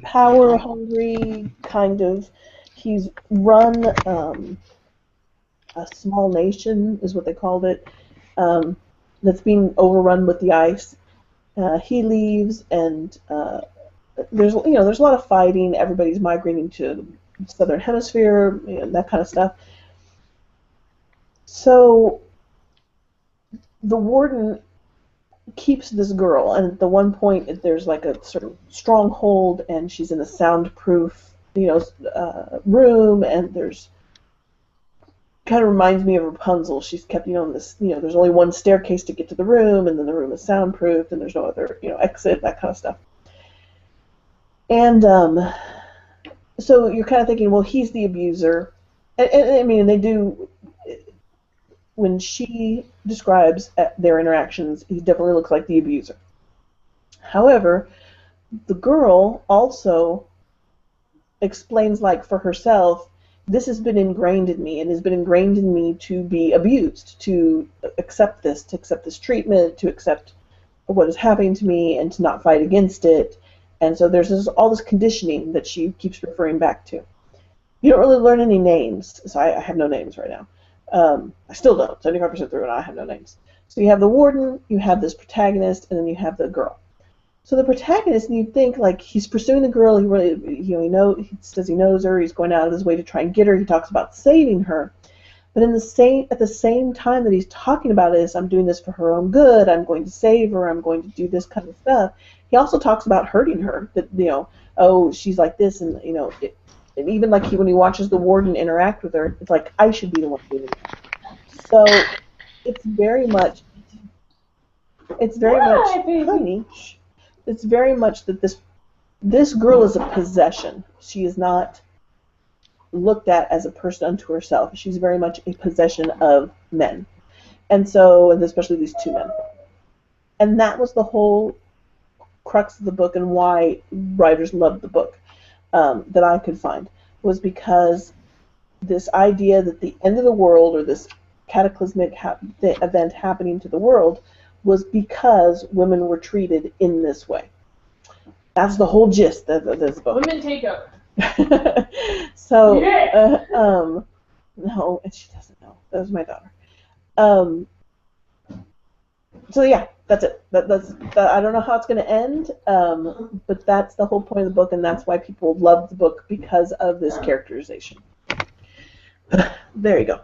power hungry, kind of. He's run a small nation, is what they called it, that's being overrun with the ice. He leaves, and there's a lot of fighting. Everybody's migrating to the southern hemisphere, that kind of stuff. So the warden keeps this girl, and at the one point there's like a sort of stronghold, and she's in a soundproof, room, and there's kind of reminds me of Rapunzel. She's kept, in this, there's only one staircase to get to the room, and then the room is soundproof, and there's no other, exit, that kind of stuff. And so you're kind of thinking, well, he's the abuser, and I mean, they do. When she describes their interactions, he definitely looks like the abuser. However, the girl also explains, like, for herself, this has been ingrained in me, and has been ingrained in me to be abused, to accept this treatment, to accept what is happening to me, and to not fight against it. And so there's all this conditioning that she keeps referring back to. You don't really learn any names, so I have no names right now. I still don't. 75% through, and I have no names. So you have the warden, you have this protagonist, and then you have the girl. So the protagonist, and you'd think, like, he's pursuing the girl. He really, he says he knows her. He's going out of his way to try and get her. He talks about saving her. But at the same time that he's talking about this, I'm doing this for her own good. I'm going to save her. I'm going to do this kind of stuff. He also talks about hurting her. That oh, she's like this, and and even like when he watches the warden interact with her, it's like I should be the one doing it. So it's very much, honey. It's very much that this girl is a possession. She is not looked at as a person unto herself. She's very much a possession of men, and especially these two men. And that was the whole crux of the book, and why writers loved the book. That I could find, was because this idea that the end of the world, or this cataclysmic event happening to the world, was because women were treated in this way. That's the whole gist of this book. Women take over. So, Yeah. No, and she doesn't know. That was my daughter. So yeah, that's it. That's I don't know how it's going to end, but that's the whole point of the book, and that's why people love the book, because of this characterization. There you go.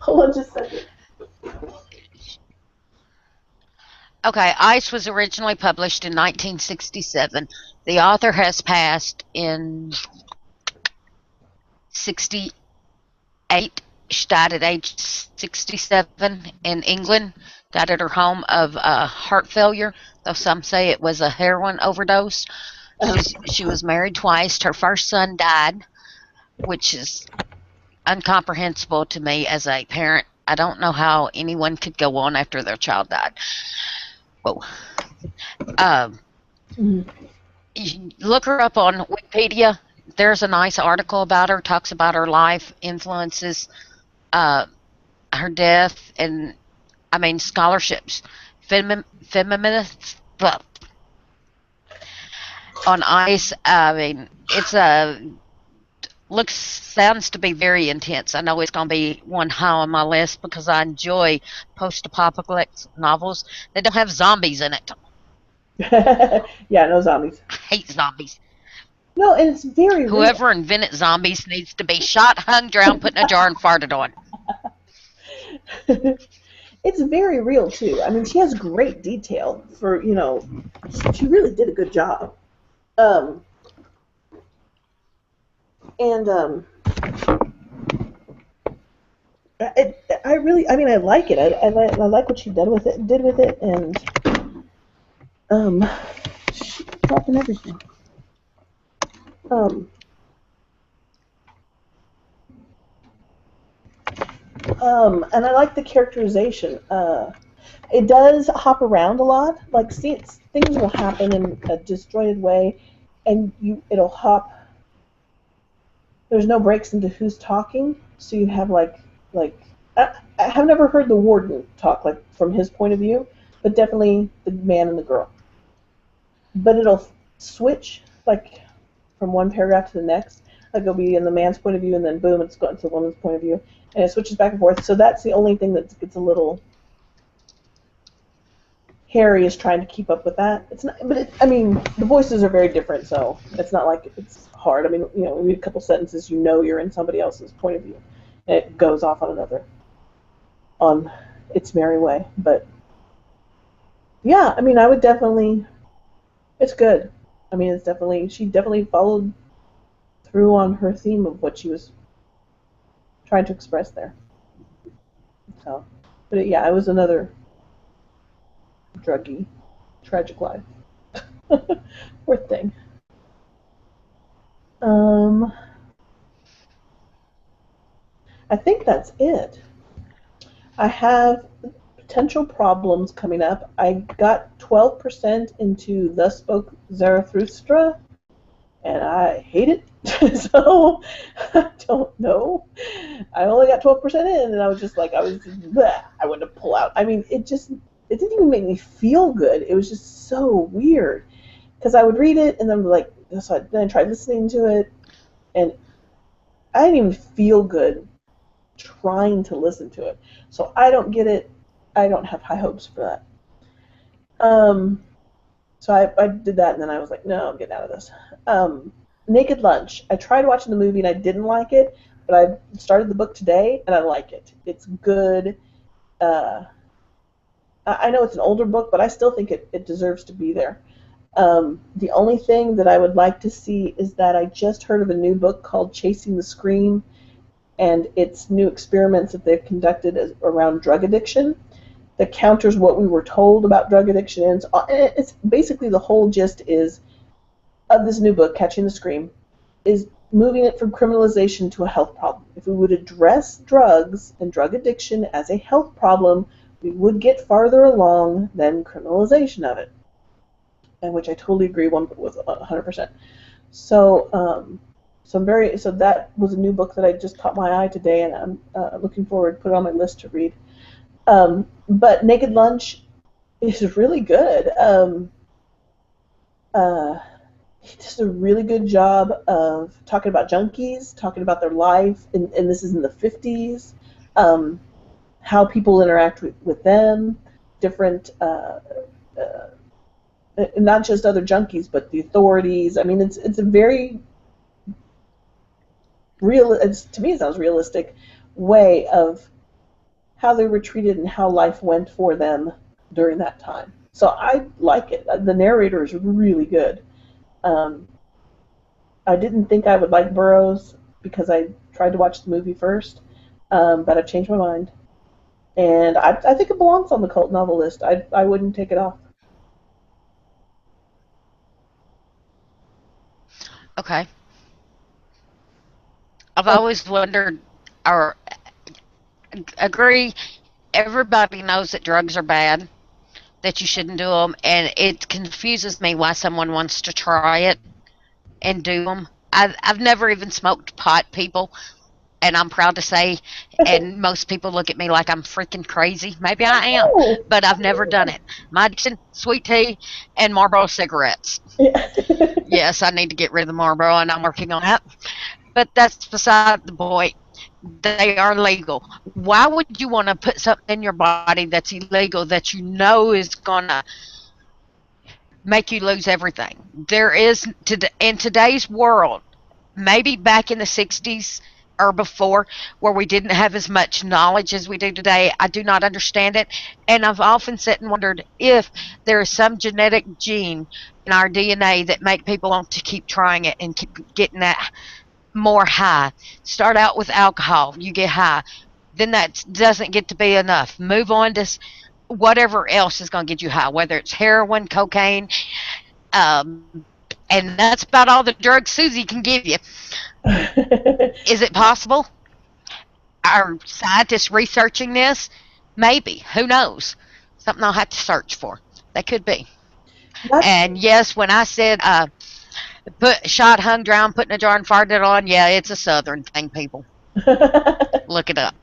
Hold on just a second. Okay, Ice was originally published in 1967. The author has passed in 68. She died at age 67 in England. Died at her home of heart failure, though some say it was a heroin overdose. She was married twice. Her first son died, which is incomprehensible to me as a parent. I don't know how anyone could go on after their child died. Whoa. You look her up on Wikipedia. There's a nice article about her. Talks about her life, influences, her death, and I mean scholarships, feminists. But on Ice, I mean it's a sounds to be very intense. I know it's going to be one high on my list because I enjoy post-apocalyptic novels. They don't have zombies in it. Yeah, no zombies. I hate zombies. No, and it's very real. Whoever invented zombies needs to be shot, hung, drowned, put in a jar, and farted on. It's very real too. I mean, she has great detail for, you know, she really did a good job. I really, I mean, I like it. I like what she did with it, and she's dropping everything. And I like the characterization. It does hop around a lot. Like, things will happen in a disjointed way, and it'll hop. There's no breaks into who's talking, so you have like I have never heard the warden talk like from his point of view, but definitely the man and the girl. But it'll switch like from one paragraph to the next. Like it'll be in the man's point of view, and then boom, it's going to the woman's point of view, and it switches back and forth. So that's the only thing that gets a little. Harry is trying to keep up with that. It's not, but I mean, the voices are very different, so it's not like it's hard. I mean, you know, read a couple sentences, you know, you're in somebody else's point of view, and it goes off on its merry way. But yeah, I mean, I would definitely. It's good. I mean, she definitely followed through on her theme of what she was trying to express there. So, but yeah, it was another druggy, tragic life. Poor thing. I think that's it. I have potential problems coming up. I got 12% into Thus Spoke Zarathustra, and I hate it. So I don't know. I only got 12% in, and I was just like, I wanted to pull out. I mean, it didn't even make me feel good. It was just so weird because I would read it and then then I tried listening to it, and I didn't even feel good trying to listen to it. So I don't get it. I don't have high hopes for that. So I did that, and then I was like, no, I'm getting out of this. Naked Lunch. I tried watching the movie, and I didn't like it, but I started the book today, and I like it. It's good. I know it's an older book, but I still think it deserves to be there. The only thing that I would like to see is that I just heard of a new book called Chasing the Scream, and it's new experiments that they've conducted around drug addiction that counters what we were told about drug addiction. And it's basically the whole gist is of this new book, Catching the Scream, is moving it from criminalization to a health problem. If we would address drugs and drug addiction as a health problem, we would get farther along than criminalization of it, and which I totally agree with 100%. So, so that was a new book that I just caught my eye today, and I'm looking forward to put it on my list to read. But Naked Lunch is really good. He does a really good job of talking about junkies, talking about their life, and this is in the 50s. How people interact with them, different, not just other junkies, but the authorities. I mean, it's a very to me it sounds realistic way of how they were treated and how life went for them during that time. So I like it. The narrator is really good. I didn't think I would like Burroughs because I tried to watch the movie first, but I've changed my mind. And I think it belongs on the cult novel list. I wouldn't take it off. Okay. I've always wondered, or agree, everybody knows that drugs are bad, that you shouldn't do them, and it confuses me why someone wants to try it and do them. I've never even smoked pot, people, and I'm proud to say, and most people look at me like I'm freaking crazy. Maybe I am, Oh, but I've never done it. My addiction, sweet tea, and Marlboro cigarettes. yeah. Yes, I need to get rid of the Marlboro, and I'm working on that. But that's beside the point. They are legal. Why would you want to put something in your body that's illegal that you know is gonna make you lose everything? There is in today's world, maybe back in the 60s or before, where we didn't have as much knowledge as we do today. I do not understand it, and I've often sat and wondered if there is some genetic gene in our DNA that make people want to keep trying it and keep getting that more high. Start out with alcohol, you get high. Then that doesn't get to be enough. Move on to whatever else is going to get you high, whether it's heroin, cocaine, um, and that's about all the drugs Susie can give you. Is it possible? Are scientists researching this? Maybe. Who knows? Something I'll have to search for. That could be. That's And yes, when I said put shot, hung, drowned, put in a jar and fired it on, yeah, it's a Southern thing, people. Look it up.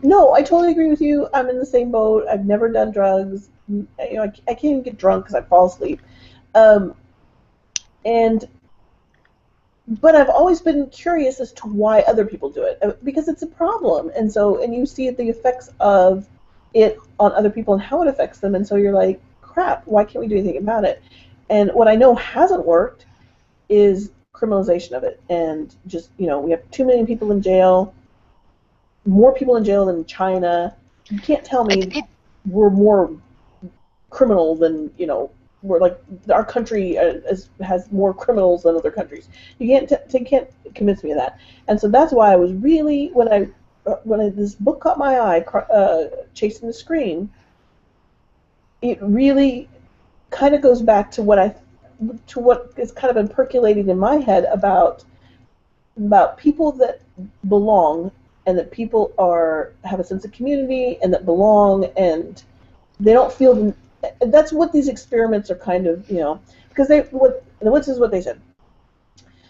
No, I totally agree with you. I'm in the same boat. I've never done drugs. I can't even get drunk because I fall asleep. Um, and but I've always been curious as to why other people do it because it's a problem, and you see the effects of it on other people and how it affects them, and so you're like, crap, why can't we do anything about it? And what I know hasn't worked is criminalization of it, and just we have 2 million people in jail, more people in jail than China. You can't tell me we're more criminal than we're like our country has more criminals than other countries. You can't convince me of that. And so that's why I was really when this book caught my eye, Chasing the Scream. It really kind of goes back to what has kind of been percolating in my head about people that belong and that people have a sense of community and that belong and they don't feel. That's what these experiments are kind of, because this is what they said.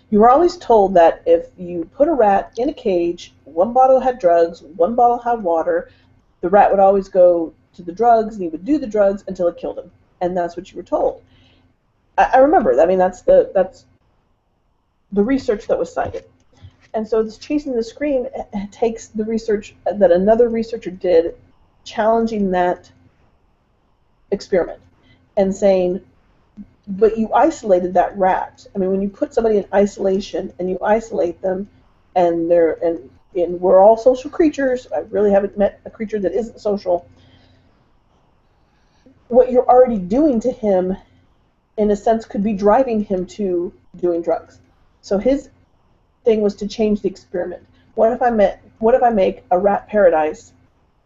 You were always told that if you put a rat in a cage, one bottle had drugs, one bottle had water, the rat would always go to the drugs and he would do the drugs until it killed him, and that's what you were told. I remember. I mean, that's the research that was cited. And so this Chasing the Scream takes the research that another researcher did, challenging that experiment and saying, but you isolated that rat. I mean, when you put somebody in isolation and you isolate them, and we're all social creatures. I really haven't met a creature that isn't social. What you're already doing to him, in a sense, could be driving him to doing drugs. So his thing was to change the experiment. What if I make a rat paradise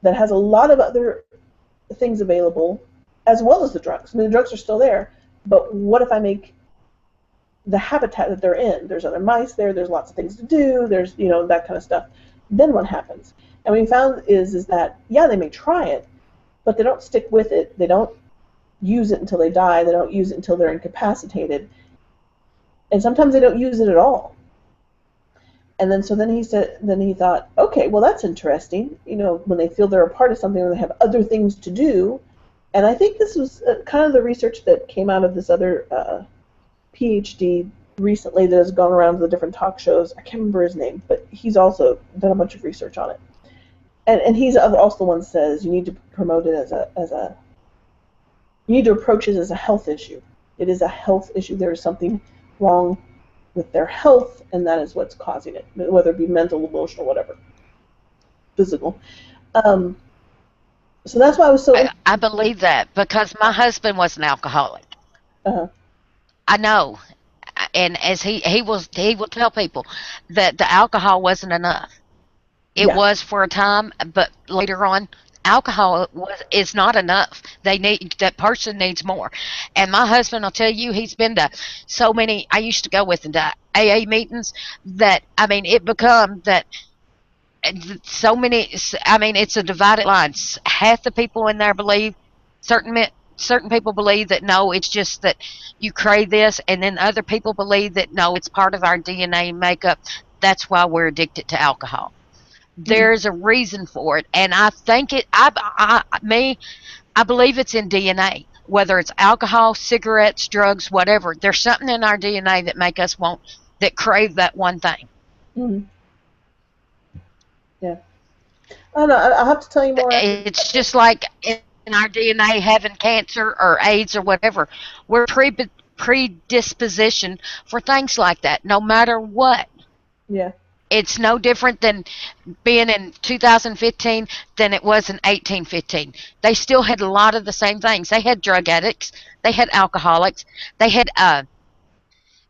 that has a lot of other things available, as well as the drugs? I mean, the drugs are still there, but what if I make the habitat that they're in? There's other mice there. There's lots of things to do. There's that kind of stuff. Then what happens? And what we found is that they may try it, but they don't stick with it. They don't use it until they die. They don't use it until they're incapacitated, and sometimes they don't use it at all. And then he thought, okay, well, that's interesting. When they feel they're a part of something, when they have other things to do. And I think this was kind of the research that came out of this other PhD recently that has gone around to the different talk shows. I can't remember his name, but he's also done a bunch of research on it. And he's also the one that says you need to promote it you need to approach it as a health issue. It is a health issue. There is something wrong with their health, and that is what's causing it, whether it be mental, emotional, whatever, physical. So that's why I was so. I believe that because my husband was an alcoholic. Uh-huh. I know, and as he will tell people that the alcohol wasn't enough. It Yeah. was for a time, but later on, alcohol is not enough. That person needs more. And my husband will tell you he's been to so many. I used to go with him to AA meetings that I mean it become that so many. I mean it's a divided line. Half the people in there believe certain people believe that no, it's just that you crave this, and then other people believe that no, it's part of our DNA makeup. That's why we're addicted to alcohol. Mhm. There's a reason for it, and I think I believe it's in DNA. Whether it's alcohol, cigarettes, drugs, whatever, there's something in our DNA that make us want that crave that one thing. Mhm. Yeah. I don't know. I'll have to tell you more after. It's just like in our DNA having cancer or AIDS or whatever. We're predisposition for things like that, no matter what. Yeah. It's no different than being in 2015 than it was in 1815. They still had a lot of the same things. They had drug addicts, they had alcoholics, they had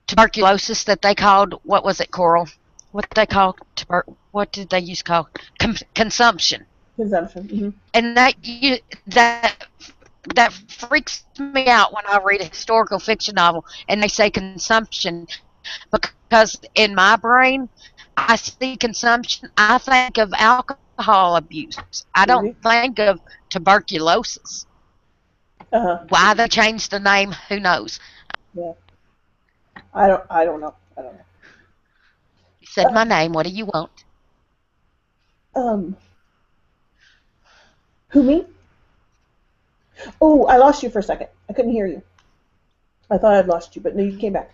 tuberculosis that they called, what was it, Coral? What they called what did they use to call consumption? Consumption. Hmm. And that that freaks me out when I read a historical fiction novel and they say consumption because in my brain I see consumption. I think of alcohol abuse. I don't Really? think of tuberculosis. Uh-huh. Why they changed the name, who knows? Yeah. I don't know. I don't You said my name. What do you want? know. Who, me? Oh, I lost you for a second. I couldn't hear you. I thought I'd lost you, but no, you came back.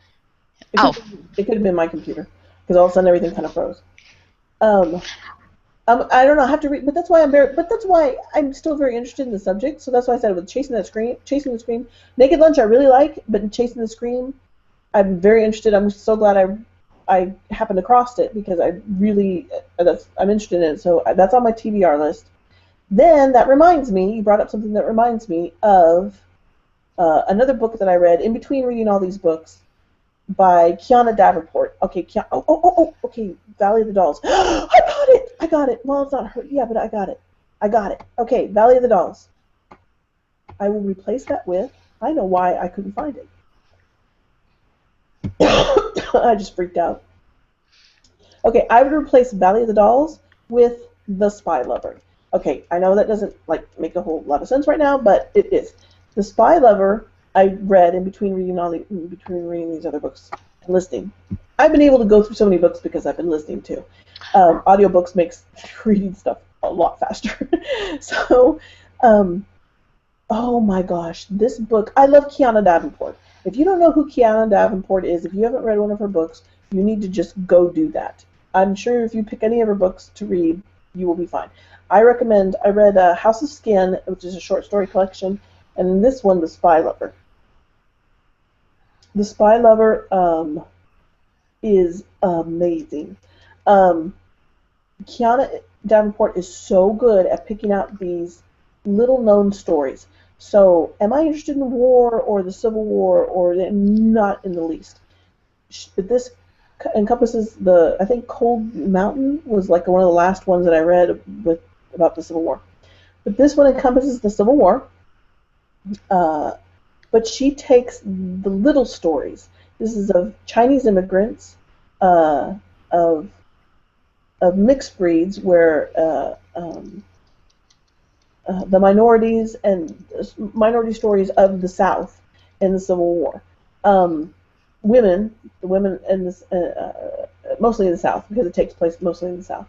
Oh, It could have been my computer because all of a sudden everything kind of froze. Um, I don't know. I have to read, but that's why but that's why I'm still very interested in the subject. So that's why I said with chasing the scream, Naked Lunch I really like, but chasing the scream, I'm very interested. I'm so glad I happened across it because I really I'm interested in it. So that's on my TBR list. Then that reminds me, you brought up something that reminds me of another book that I read in between reading all these books by Kiana Davenport. Okay, okay, Valley of the Dolls. I got it. Well, it's not her. Yeah, but I got it. I got it. Okay, Valley of the Dolls. I will replace that with. I know why I couldn't find it. I just freaked out. Okay, I would replace Valley of the Dolls with The Spy Lover. Okay, I know that doesn't like make a whole lot of sense right now, but it is. The Spy Lover I read in between reading these other books and listening. I've been able to go through so many books because I've been listening to. Audiobooks makes reading stuff a lot faster. So, um, oh my gosh, this book, I love Kiana Davenport. If you don't know who Kiana Davenport is, if you haven't read one of her books, you need to just go do that. I'm sure if you pick any of her books to read, you will be fine. I read House of Skin, which is a short story collection, and this one, The Spy Lover. The Spy Lover is amazing. Um, Kiana Davenport is so good at picking out these little known stories. So, am I interested in war or the Civil War or not in the least? But this encompasses I think Cold Mountain was like one of the last ones that I read about the Civil War. But this one encompasses the Civil War. Uh, but she takes the little stories. This is of Chinese immigrants, uh, of mixed breeds where the minorities and minority stories of the South in the Civil War. Um, the women in this, mostly in the South because it takes place mostly in the South.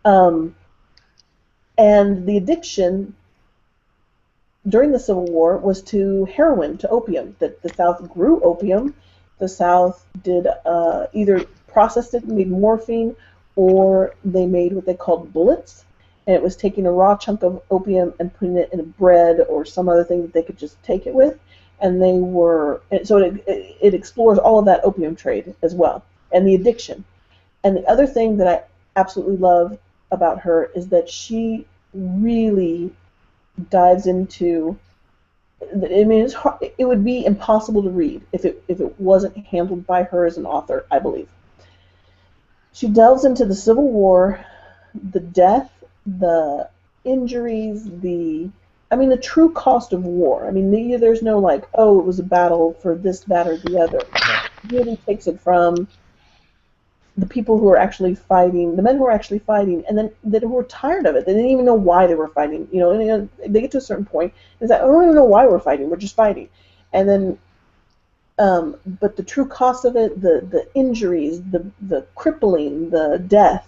Um, and the addiction during the Civil War was to heroin, to opium. That the South grew opium. The South did either processed it and made morphine, or they made what they called bullets, and it was taking a raw chunk of opium and putting it in a bread or some other thing that they could just take it with. And it explores all of that opium trade as well, and the addiction. And the other thing that I absolutely love about her is that she really dives into. I mean, it's hard, it would be impossible to read if it wasn't handled by her as an author, I believe. She delves into the Civil War, the death, the injuries, the true cost of war. I mean, there's no like, oh, it was a battle for this, that, or the other. It really takes it from the people who are actually fighting, the men who are actually fighting, and then who were tired of it. They didn't even know why they were fighting. And they get to a certain point, and it's like, I don't even know why we're fighting. We're just fighting. And then, but the true cost of it, the injuries, the crippling, the death,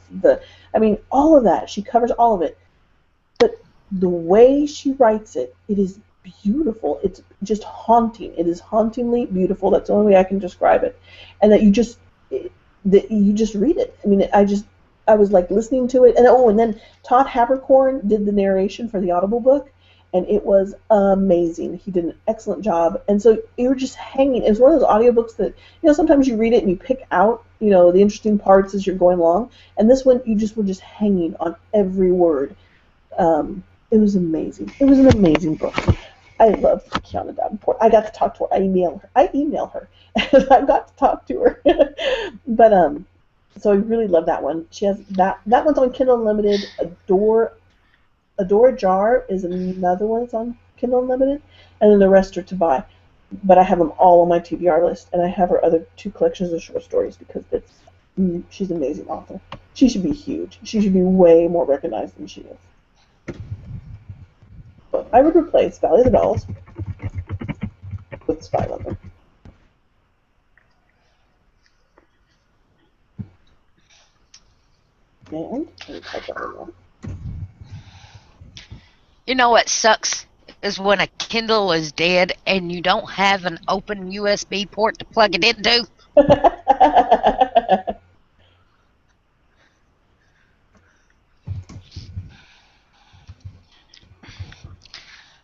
all of that. She covers all of it. But the way she writes it, it is beautiful. It's just haunting. It is hauntingly beautiful. That's the only way I can describe it. And that you just read it. I mean, I was like listening to it, and then Todd Haberkorn did the narration for the Audible book, and it was amazing. He did an excellent job, and so you were just hanging. It was one of those audiobooks that, sometimes you read it and you pick out, the interesting parts as you're going along, and this one you just were just hanging on every word. It was amazing. It was an amazing book. I love Kiana Davenport. I got to talk to her. I email her. I got to talk to her. But so I really love that one. She has that one's on Kindle Unlimited. Adore Jar is another one that's on Kindle Unlimited, and then the rest are to buy. But I have them all on my TBR list, and I have her other 2 collections of short stories because she's an amazing author. She should be huge. She should be way more recognized than she is. But I would replace Valley of the Dolls with Spy Lover. And You know what sucks is when a Kindle is dead and you don't have an open USB port to plug it into.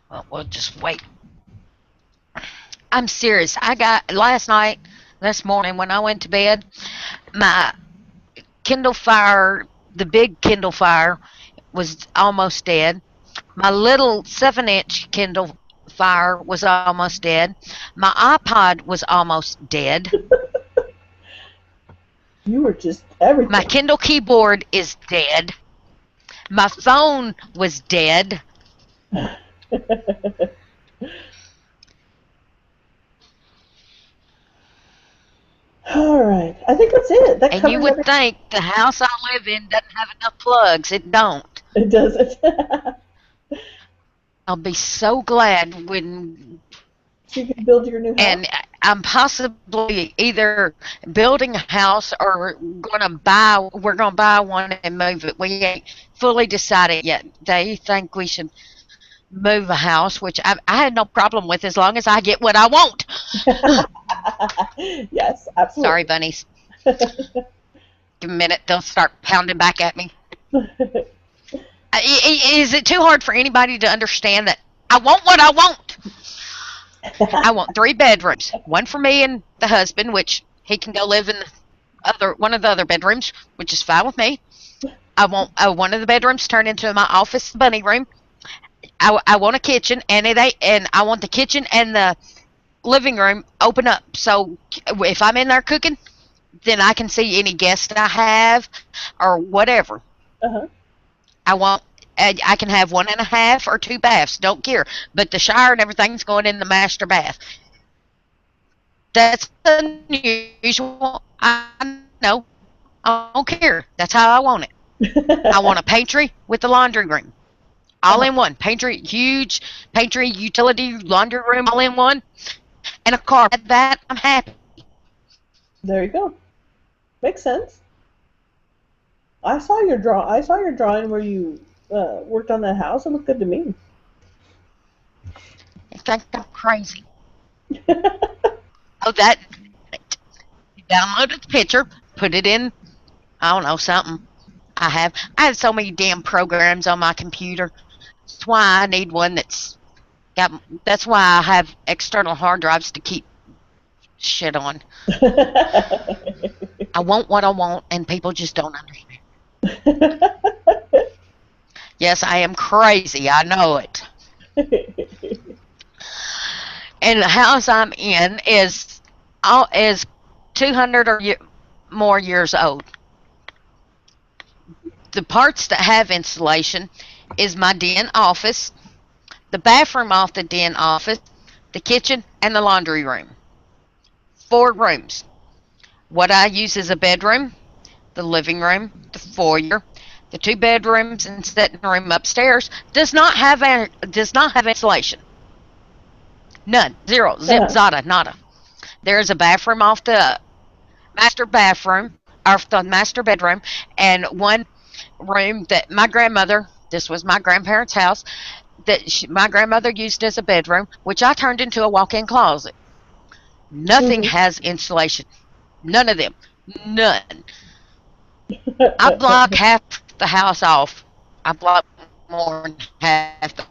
Well, we'll just wait. I'm serious. I got this morning when I went to bed, my Kindle Fire, the big Kindle Fire, was almost dead. My little 7-inch Kindle Fire was almost dead. My iPod was almost dead. You were just everything. My Kindle keyboard is dead. My phone was dead. All right. I think that's it. That and you would think the house I live in doesn't have enough plugs. It don't. It doesn't. I'll be so glad when you can build your new house. And I'm possibly either building a house or we're gonna buy one and move it. We ain't fully decided yet. They think we should move a house, which I had no problem with as long as I get what I want. Yes, absolutely. Sorry, bunnies. Give a minute, they'll start pounding back at me. Is it too hard for anybody to understand that I want what I want? I want 3 bedrooms, one for me and the husband, which he can go live in one of the other bedrooms, which is fine with me. I want one of the bedrooms turned into my office bunny room. I want a kitchen, and I want the kitchen and the living room open up, so if I'm in there cooking, then I can see any guests I have or whatever. Uh-huh. I can have 1.5 or 2 baths, don't care, but the shower and everything's going in the master bath. That's unusual. I know. I don't care. That's how I want it. I want a pantry with the laundry room. All in one. Huge pantry, utility, laundry room, all in one. And a car. At that, I'm happy. There you go. Makes sense. I saw your drawing where you worked on that house. It looked good to me. In fact, I'm crazy. That you downloaded the picture, put it in, I don't know, something. I have so many damn programs on my computer. That's why I need one that's why I have external hard drives to keep shit on. I want what I want, and people just don't understand. Yes, I am crazy. I know it. And the house I'm in is 200 or more years old. The parts that have insulation is my den office, the bathroom off the den office, the kitchen, and the laundry room. 4 rooms. What I use as a bedroom, the living room, the foyer, the 2 bedrooms and sitting room upstairs does not have insulation. None. Zero. Zip. Zada. Nada. There is a bathroom off the master bathroom, or the master bedroom, and one room that my grandmother, this was my grandparents' house, that my grandmother used as a bedroom, which I turned into a walk-in closet. Nothing has insulation. None of them. None. I block half the house off. I block more than half the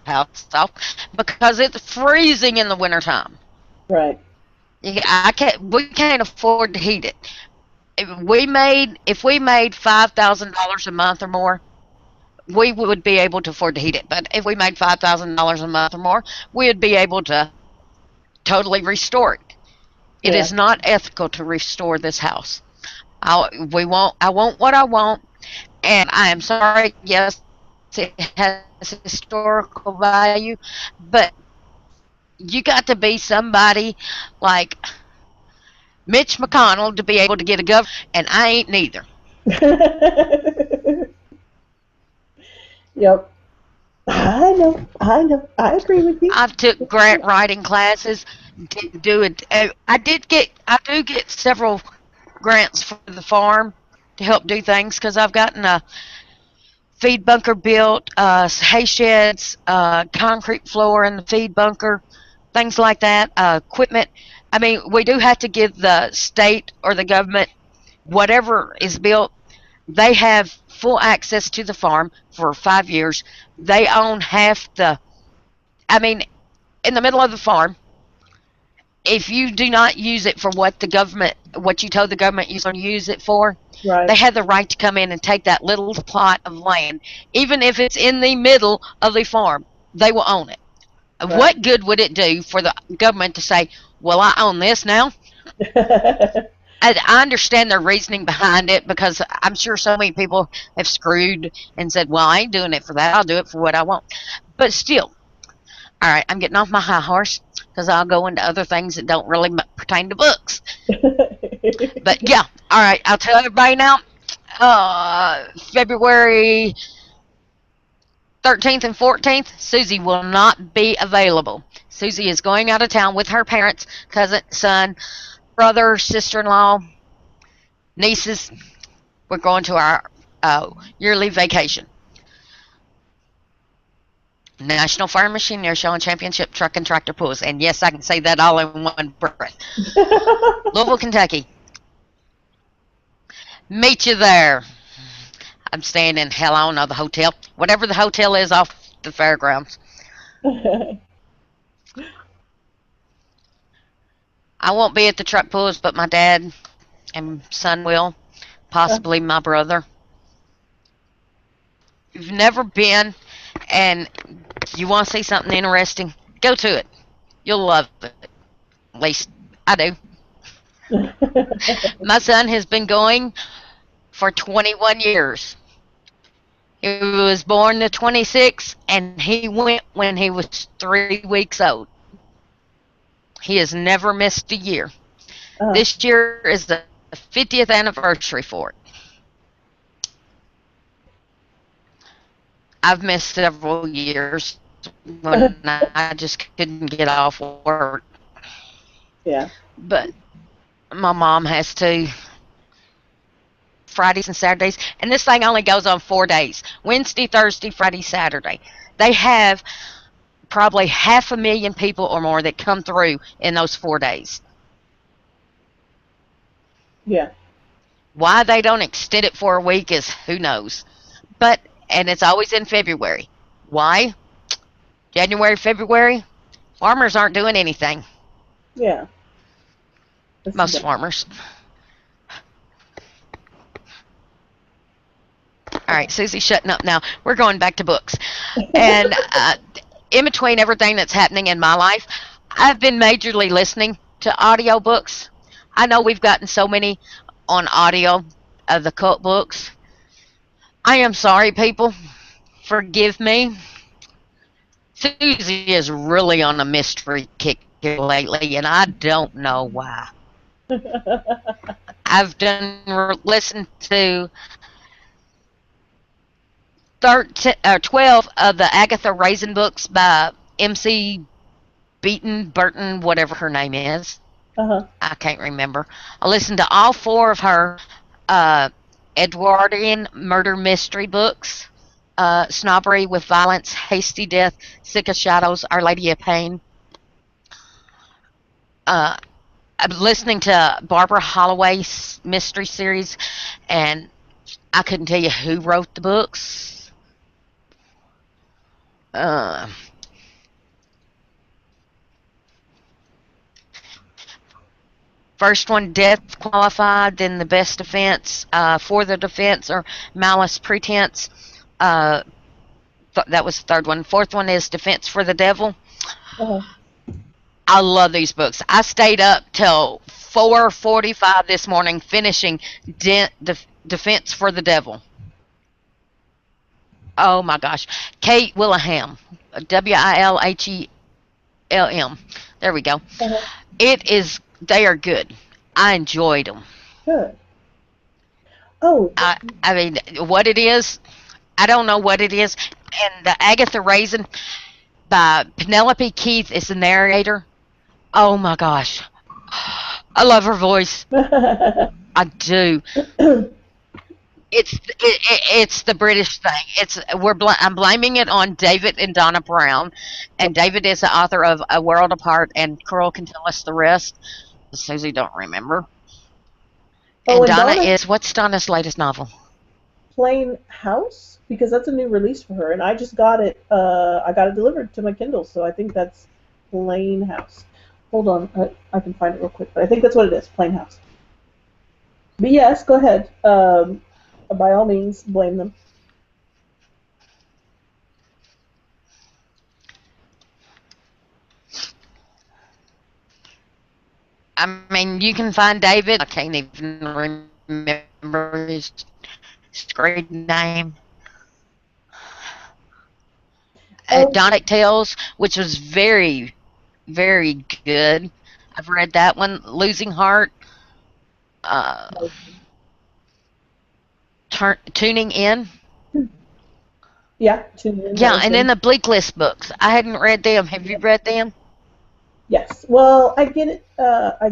house off because it's freezing in the wintertime. Right. We can't afford to heat it. If we made $5,000 a month or more, we would be able to afford to heat it. But if we made $5,000 a month or more, we'd be able to totally restore it. It is not ethical to restore this house. I want what I want, and I am sorry. Yes, it has historical value, but you got to be somebody like Mitch McConnell to be able to get a government, and I ain't neither. Yep. I know. I agree with you. I've took grant writing classes. Didn't do it. I do get several grants for the farm to help do things because I've gotten a feed bunker built, hay sheds, concrete floor in the feed bunker, things like that, equipment. I mean, we do have to give the state or the government whatever is built. They have full access to the farm for 5 years. They own half in the middle of the farm, if you do not use it for what you told the government you're going to use it for, right, they have the right to come in and take that little plot of land, even if it's in the middle of the farm. They will own it. Right. What good would it do for the government to say, well, I own this now? I understand their reasoning behind it because I'm sure so many people have screwed and said, well, I ain't doing it for that. I'll do it for what I want. But still, all right, I'm getting off my high horse because I'll go into other things that don't really pertain to books. But yeah, all right, I'll tell everybody now. February 13th and 14th, Susie will not be available. Susie is going out of town with her parents, cousin, son, brother, sister-in-law, nieces. We're going to our yearly vacation. National Fire Machinery Show and Championship Truck and Tractor Pulls. And yes, I can say that all in one breath. Louisville, Kentucky. Meet you there. I'm staying in hell, I don't know, the hotel. Whatever the hotel is off the fairgrounds. I won't be at the truck pulls, but my dad and son will. Possibly my brother. If you've never been and you want to see something interesting, go to it. You'll love it. At least I do. My son has been going for 21 years. He was born the 26th, and he went when he was 3 weeks old. He has never missed a year. This year is the 50th anniversary for it. I've missed several years when I just couldn't get off work. Yeah. But my mom has to. Fridays and Saturdays, and this thing only goes on 4 days. Wednesday, Thursday, Friday, Saturday. They have probably 500,000 people or more that come through in those 4 days. Yeah. Why they don't extend it for a week is who knows. And it's always in February. Why? January, February, farmers aren't doing anything. Yeah. Most farmers. All right, Susie's shutting up now. We're going back to books. And in between everything that's happening in my life, I've been majorly listening to audiobooks. I know we've gotten so many on audio of the cult books. I am sorry, people. Forgive me. Susie is really on a mystery kick lately, and I don't know why. I've listened to 12 of the Agatha Raisin books by M.C. Burton, whatever her name is. Uh-huh. I can't remember. I listened to all 4 of her Edwardian murder mystery books. Snobbery with Violence, Hasty Death, Sick of Shadows, Our Lady of Pain. I'm listening to Barbara Holloway's mystery series, and I couldn't tell you who wrote the books. First one, Death Qualified, then The Best Defense, For the Defense, or Malice Pretense. That was the third one. Fourth one is Defense for the Devil. Uh-huh. I love these books. I stayed up till 4:45 this morning finishing Defense for the Devil. Oh my gosh. Kate Wilhelm. Wilhelm. There we go. Uh-huh. They are good. I enjoyed them. Good. Oh. I mean, what it is, I don't know what it is. And the Agatha Raisin by Penelope Keith is the narrator. Oh my gosh. I love her voice. I do. It's the British thing. I'm blaming it on David and Donna Brown, and David is the author of A World Apart, and Coral can tell us the rest. Susie don't remember. And Donna is, what's Donna's latest novel? Plain House, because that's a new release for her, and I just got it. I got it delivered to my Kindle, so I think that's Plain House. Hold on, I can find it real quick, but I think that's what it is, Plain House. But yes, go ahead. By all means, blame them. I mean, you can find David. I can't even remember his great name. Donic Tales, which was very, very good. I've read that one. Losing Heart. Tuning In. Yeah, Tuning In. Yeah, and then the Bleak List books. I hadn't read them. Have you read them? Yes. Well, I get it. I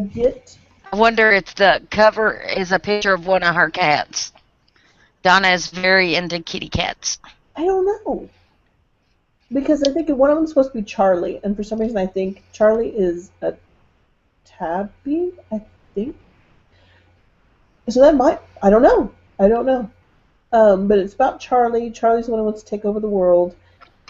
wonder if the cover is a picture of one of her cats. Donna is very into kitty cats. I don't know. Because I think one of them is supposed to be Charlie, and for some reason I think Charlie is a tabby, I think. So that might, I don't know. But it's about Charlie. Charlie's the one who wants to take over the world.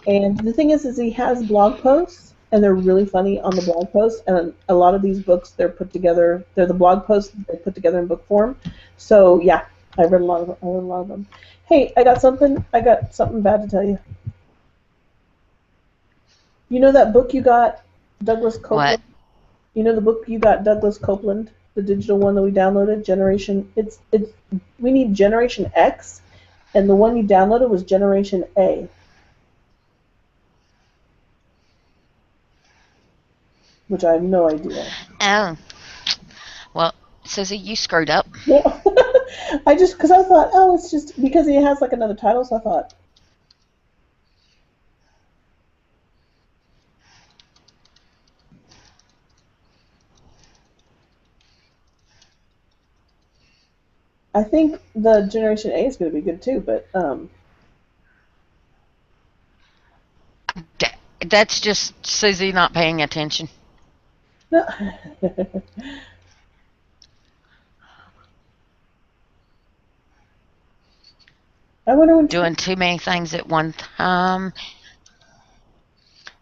And the thing is he has blog posts, and they're really funny on the blog posts. And a lot of these books, they're the blog posts they put together in book form. So yeah, I read a lot of them. Hey, I got something bad to tell you. You know that book you got, Douglas Copeland? What? You know the book you got, Douglas Copeland, the digital one that we downloaded, we need Generation X, and the one you downloaded was Generation A. Which I have no idea. Oh. Well, Susie, you screwed up. Yeah. Because I thought, it's just, because he has like another title, so I thought. I think the Generation A is going to be good too, but that's just Susie not paying attention. No. I wonder when doing too many things at one time.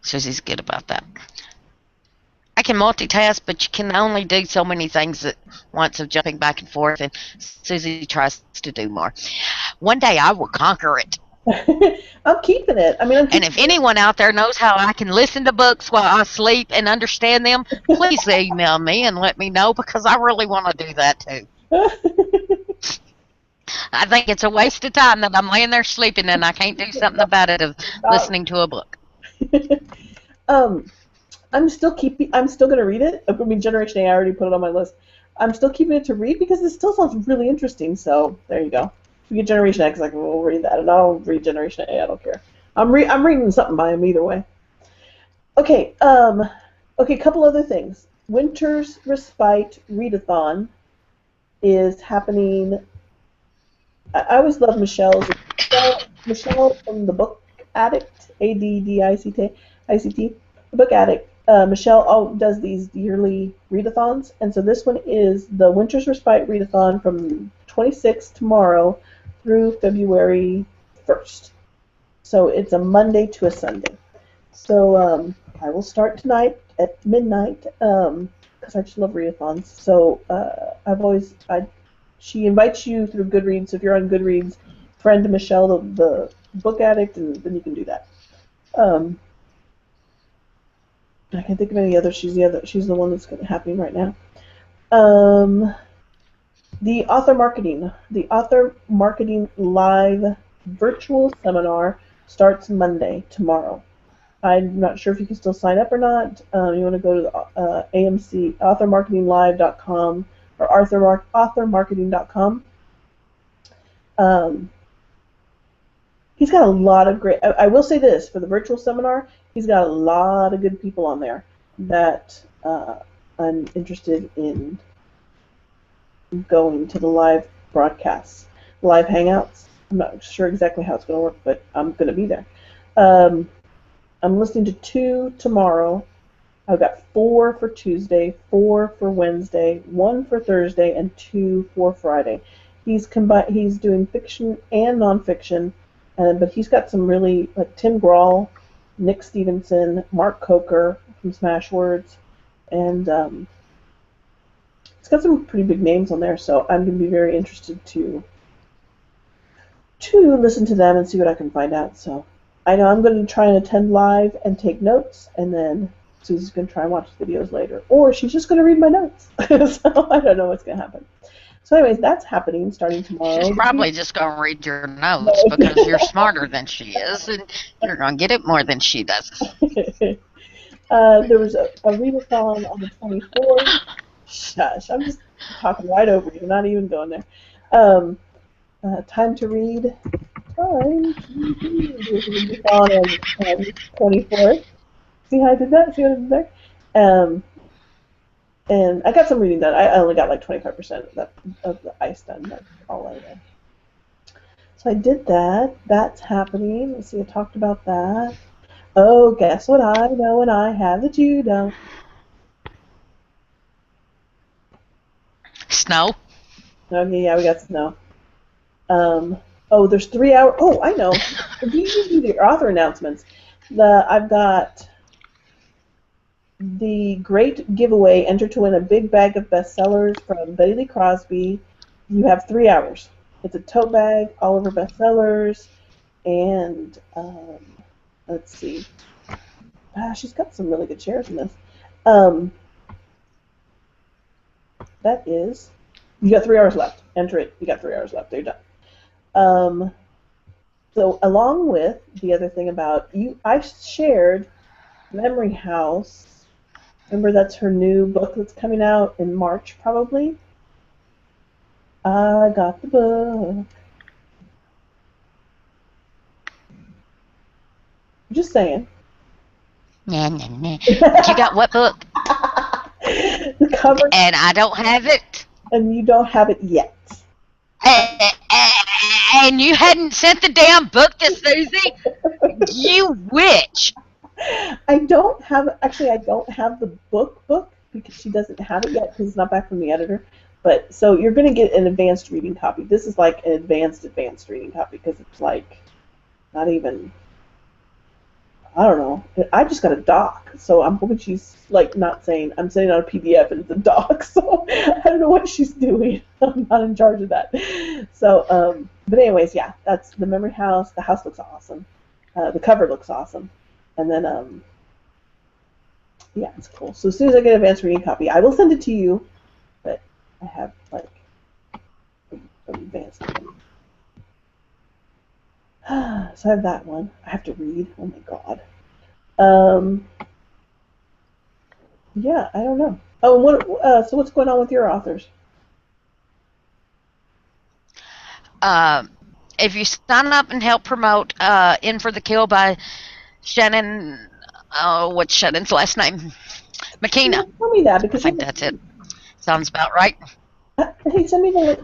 Susie's good about that. I can multitask, but you can only do so many things at once of jumping back and forth, and Susie tries to do more. One day I will conquer it. I'm keeping it. I mean, I'm And keeping if anyone out there knows how I can listen to books while I sleep and understand them, please email me and let me know because I really want to do that too. it. I think it's a waste of time that I'm laying there sleeping and I can't do something about it of Not- listening to a book. um, I'm still gonna read it. I mean, Generation A, I already put it on my list. I'm still keeping it to read because it still sounds really interesting. So there you go. If we get Generation X, like we'll read that, and I'll read Generation A. I don't care. I'm reading something by him either way. Okay. Okay. Couple other things. Winter's Respite Readathon is happening. I always love Michelle's. Michelle from the Book Addict, ADDICT, the Book Addict. Michelle does these yearly readathons, and so this one is the Winter's Respite Readathon from 26th tomorrow through February 1st. So it's a Monday to a Sunday. So I will start tonight at midnight because I just love readathons. So she invites you through Goodreads. So if you're on Goodreads, friend Michelle, the Book Addict, and then you can do that. I can't think of any other. She's the one that's happening right now. The author marketing live virtual seminar starts Monday, tomorrow. I'm not sure if you can still sign up or not. You want to go to the AMC authormarketinglive.com or authormarketing.com. He's got a lot of great. I will say this for the virtual seminar, he's got a lot of good people on there that I'm interested in going to the live broadcasts, live hangouts. I'm not sure exactly how it's going to work, but I'm going to be there. I'm listening to 2 tomorrow. I've got 4 for Tuesday, 4 for Wednesday, 1 for Thursday, and 2 for Friday. He's doing fiction and nonfiction, but he's got some really like Tim Grahl, Nick Stevenson, Mark Coker from Smashwords, and it's got some pretty big names on there. So I'm going to be very interested to listen to them and see what I can find out. So I know I'm going to try and attend live and take notes, and then Susie's going to try and watch the videos later. Or she's just going to read my notes. So I don't know what's going to happen. So anyways, that's happening starting tomorrow. She's probably just going to read your notes because you're smarter than she is and you're going to get it more than she does. There was a readathon on the 24th. Shush, I'm just talking right over you, not even going there. Time to read. On 24th. See how I did that? See what I did there? And I got some reading done. I only got like 25% of the ice done. That's all I did. So I did that. That's happening. Let's see, I talked about that. Oh, guess what I know and I have that you don't. Snow? Okay, yeah, we got snow. Oh, there's 3 hours. Oh, I know. You do the author announcements. I've got the great giveaway. Enter to win a big bag of bestsellers from Betty Lee Crosby. You have 3 hours. It's a tote bag, all over bestsellers, and let's see. She's got some really good shares in this. That is. You got 3 hours left. Enter it. You got 3 hours left. They're done. So along with the other thing about you, I shared Memory House. Remember, that's her new book that's coming out in March, probably. I got the book. Just saying. Nah, nah, nah. But you got what book? The cover. And I don't have it. And you don't have it yet. And you hadn't sent the damn book to Susie? You witch! I don't have the book because she doesn't have it yet because it's not back from the editor. But so you're going to get an advanced reading copy. This is like an advanced reading copy because it's like not even I don't know. I just got a doc, so I'm hoping she's like not saying I'm sending out a PDF and it's a doc. So I don't know what she's doing. I'm not in charge of that. So, but anyways, yeah, that's the memory house. The house looks awesome. The cover looks awesome, and then yeah, it's cool. So as soon as I get an advanced reading copy, I will send it to you. But I have like an advanced one. So I have that one. I have to read. Oh my god. Yeah, I don't know. Oh, and what? So what's going on with your authors? If you sign up and help promote In for the Kill by Shannon, what's Shannon's last name? McKenna. Tell me that I because think that's it. Sounds about right. Hey, send me the link.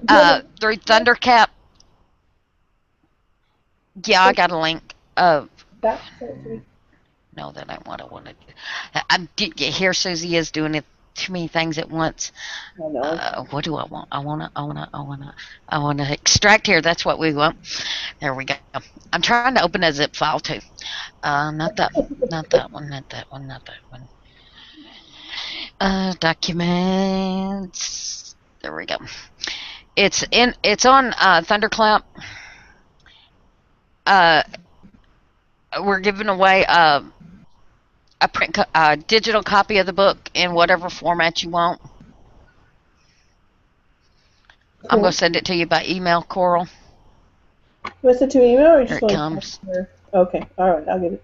Through Thundercap. Yeah, I got a link. That send it to me. No, that ain't what I wanted. Here Susie is doing it too many things at once. I know. What do I want? I wanna extract here. That's what we want. There we go. I'm trying to open a zip file too. Not that one. Documents. There we go. It's on Thunderclap. We're giving away a digital copy of the book in whatever format you want. Cool. I'm gonna send it to you by email, Coral. You want to send it to me email or Here just it want comes. Okay, all right, I'll get it.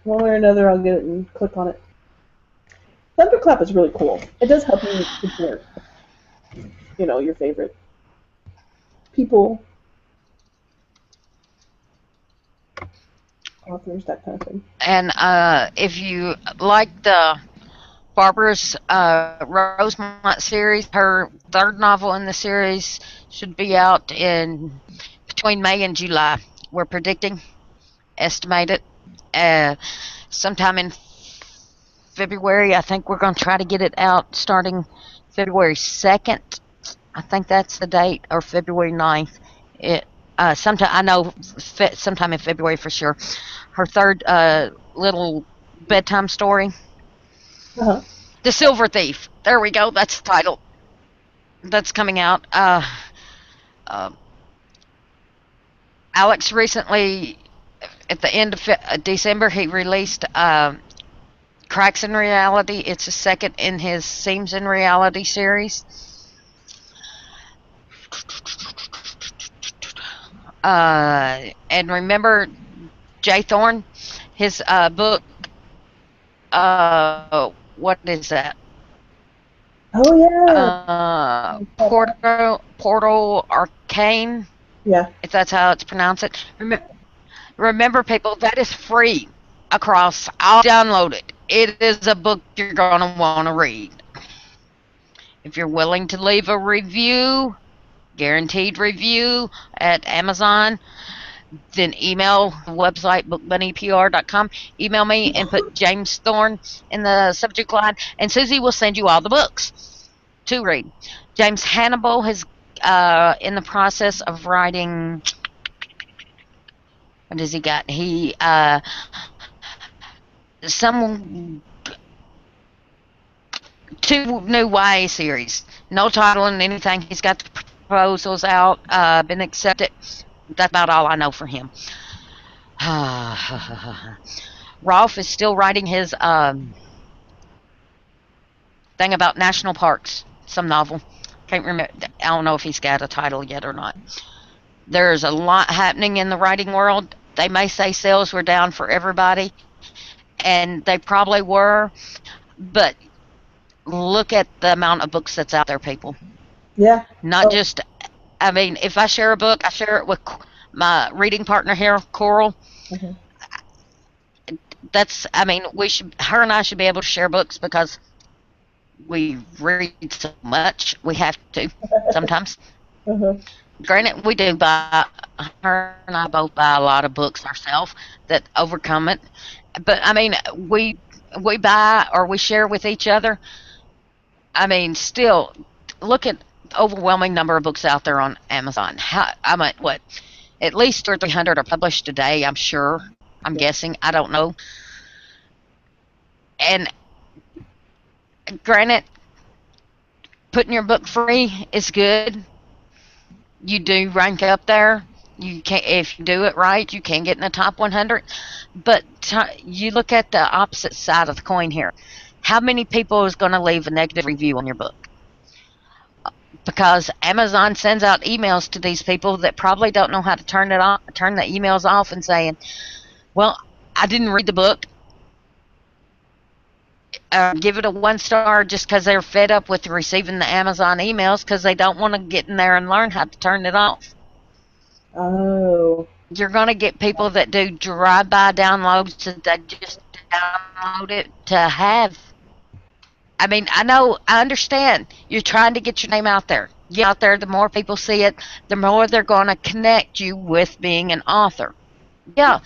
One way or another, I'll get it and click on it. Thunderclap is really cool. It does help you support, your favorite people, authors, that kind of thing. And if you like the Barbara's Rosemont series, her third novel in the series should be out in between May and July. We're predicting, estimated, sometime in February. I think we're going to try to get it out starting February 2nd. I think that's the date, or February 9th. Sometime in February for sure. Her third little bedtime story. Uh-huh. The Silver Thief. There we go. That's the title. That's coming out. Alex recently, at the end of December, he released Cracks in Reality. It's a second in his Seams in Reality series. And remember Jay Thorne, his book, what is that? Oh yeah. Portal Arcane, Yeah. if that's how it's pronounced. Remember, people, that is free across. I'll download it. It is a book you're going to want to read. If you're willing to leave a review, guaranteed review at Amazon, then email the website bookbunnypr.com. Email me and put James Thorne in the subject line, and Susie will send you all the books to read. James Hannibal is in the process of writing. What has he got? Two new YA series. No title and anything. He's got the proposals out, been accepted. That's about all I know for him. Rolf is still writing his thing about national parks, some novel. Can't remember. I don't know if he's got a title yet or not. There's a lot happening in the writing world. They may say sales were down for everybody, and they probably were, but look at the amount of books that's out there, people. Yeah. Not just, I mean, if I share a book, I share it with my reading partner here, Coral. Mm-hmm. Her and I should be able to share books because we read so much. We have to sometimes. Mm-hmm. Granted, we do buy, her and I both buy a lot of books ourselves that overcome it. But I mean, we buy or we share with each other. I mean, still, look at the overwhelming number of books out there on Amazon. At least 200 or 300 are published a day, I'm sure. I'm guessing. I don't know. And granted, putting your book free is good. You do rank up there. You can, if you do it right, you can get in the top 100. But you look at the opposite side of the coin here. How many people is going to leave a negative review on your book? Because Amazon sends out emails to these people that probably don't know how to turn the emails off, and saying, "Well, I didn't read the book. Give it a 1 star," just because they're fed up with receiving the Amazon emails, because they don't want to get in there and learn how to turn it off. Oh. You're going to get people that do drive-by downloads, that they just download it to have. I mean, I understand. You're trying to get your name out there. Get out there, the more people see it, the more they're going to connect you with being an author. Yeah,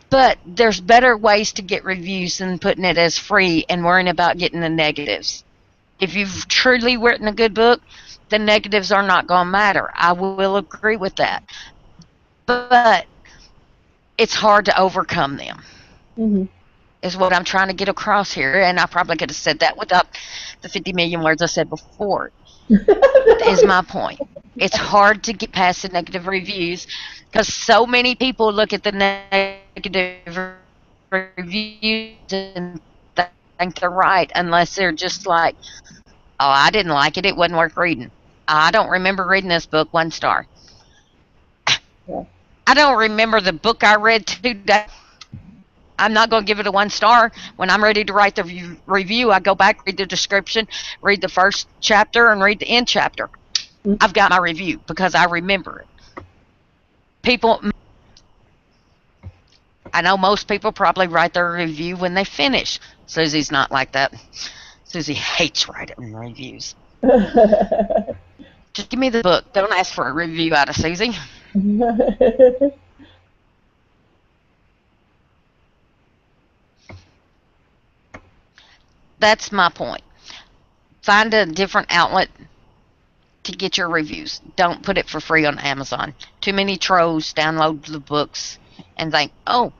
but there's better ways to get reviews than putting it as free and worrying about getting the negatives. If you've truly written a good book, the negatives are not going to matter. I will agree with that. But it's hard to overcome them. Mm-hmm. Is what I'm trying to get across here, and I probably could have said that without the 50 million words I said before. Is my point. It's hard to get past the negative reviews, because so many people look at the negative reviews and think they're right, unless they're just like, "Oh, I didn't like it. It wasn't worth reading. I don't remember reading this book. 1 star." Yeah. I don't remember the book I read today. I'm not going to give it a 1 star. When I'm ready to write the review, I go back, read the description, read the first chapter, and read the end chapter. Mm-hmm. I've got my review because I remember it. I know most people probably write their review when they finish. Susie's not like that. Susie hates writing reviews. Just give me the book. Don't ask for a review out of Susie. That's my point. Find a different outlet to get your reviews. Don't put it for free on Amazon. Too many trolls download the books and think, "Oh,"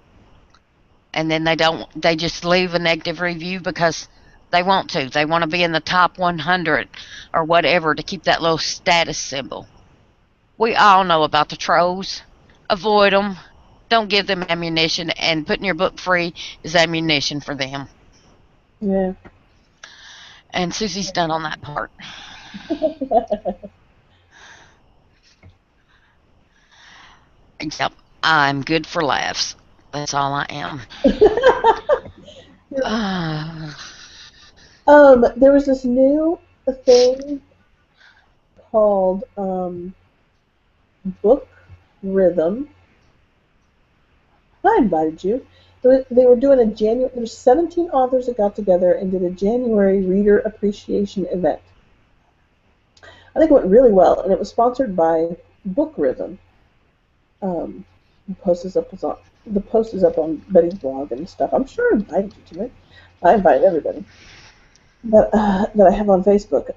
and then they just leave a negative review because they want to. They want to be in the top 100 or whatever to keep that little status symbol. We all know about the trolls. Avoid them. Don't give them ammunition, and putting your book free is ammunition for them. Yeah. And Susie's done on that part. Yep, I'm good for laughs. That's all I am. There was this new thing called Book Rhythm. I invited you. They were doing a January. There were 17 authors that got together and did a January Reader Appreciation event. I think it went really well, and it was sponsored by Book Rhythm. The post is up on Betty's blog and stuff. I'm sure I invited you to it. I invited everybody that I have on Facebook.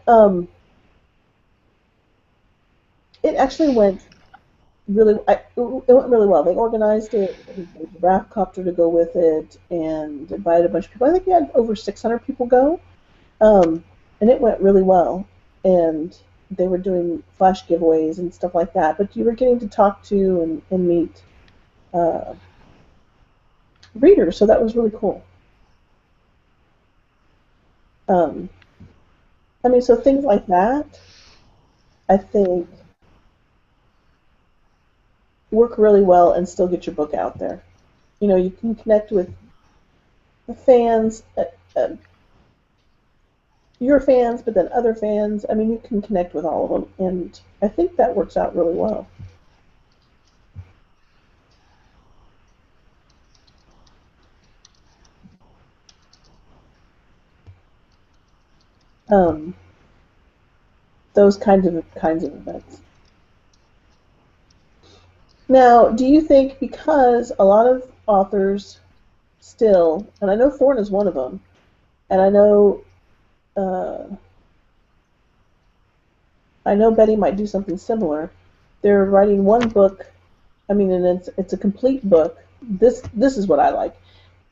It actually went it went really well. They organized it, a draft copter to go with it, and invited a bunch of people. I think we had over 600 people go, and it went really well. And they were doing flash giveaways and stuff like that. But you were getting to talk to and meet readers, so that was really cool. I mean, so things like that, I think, work really well and still get your book out there. You know, you can connect with the fans, your fans, but then other fans. I mean, you can connect with all of them, and I think that works out really well. Those kinds of events. Now, do you think, because a lot of authors still, and I know Thorne is one of them, and I know Betty might do something similar. They're writing one book. I mean, and it's a complete book, this is what I like.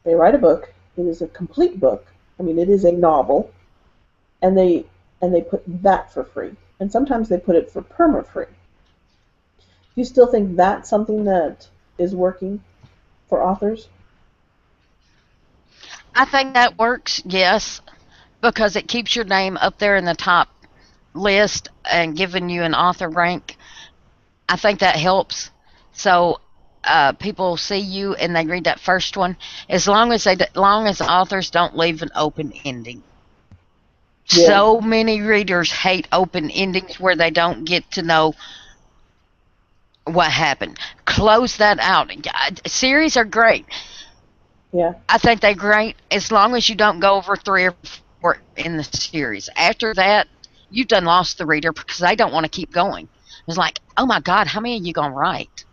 They write a book. It is a complete book. I mean, it is a novel, and they put that for free. And sometimes they put it for perma free. Do you still think that's something that is working for authors? I think that works, yes, because it keeps your name up there in the top list and giving you an author rank. I think that helps. So people see you and they read that first one. Long as authors don't leave an open ending. Yeah. So many readers hate open endings where they don't get to know what happened. Close that out. Series are great. Yeah. I think they're great as long as you don't go over 3 or 4 in the series. After that, you've done lost the reader because they don't want to keep going. It's like, oh my God, how many are you going to write?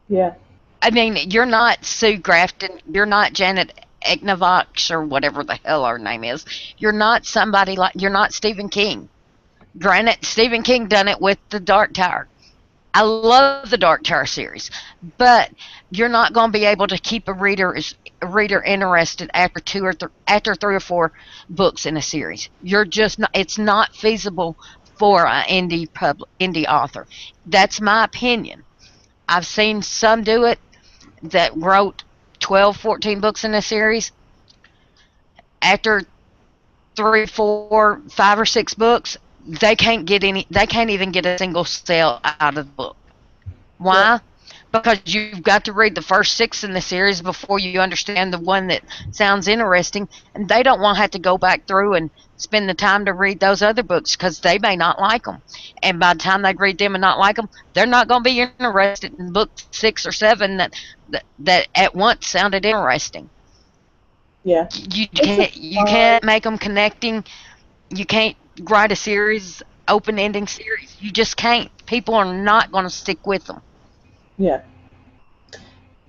Yeah. I mean, you're not Sue Grafton. You're not Janet Egnavox or whatever the hell her name is. You're not you're not Stephen King. Granted, Stephen King done it with the Dark Tower. I love the Dark Tower series, but you're not going to be able to keep a reader interested after after 3 or 4 books in a series. You're just not. It's not feasible for an indie author. That's my opinion. I've seen some do it that wrote 12, 14 books in a series. After 3, 4, 5, or 6 books, they can't get any. They can't even get a single sale out of the book. Why? Because you've got to read the first 6 in the series before you understand the one that sounds interesting, and they don't want to have to go back through and spend the time to read those other books because they may not like them. And by the time they read them and not like them, they're not going to be interested in book 6 or 7 that at once sounded interesting. Yeah. You can't make them connecting. You can't write a series, open ending series. You just can't. People are not going to stick with them. Yeah.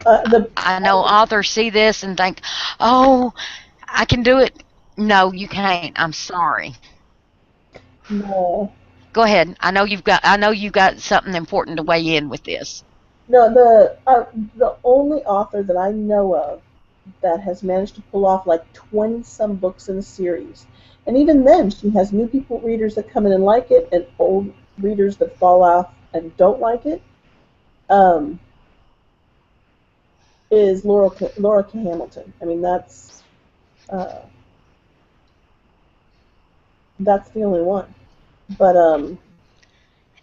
I know authors see this and think, "Oh, I can do it." No, you can't. I'm sorry. No. Go ahead. I know you've got something important to weigh in with this. No, the only author that I know of that has managed to pull off like 20 some books in a series, and even then she has new people readers that come in and like it, and old readers that fall off and don't like it. Is Laura K. Hamilton. I mean, uh, that's the only one. But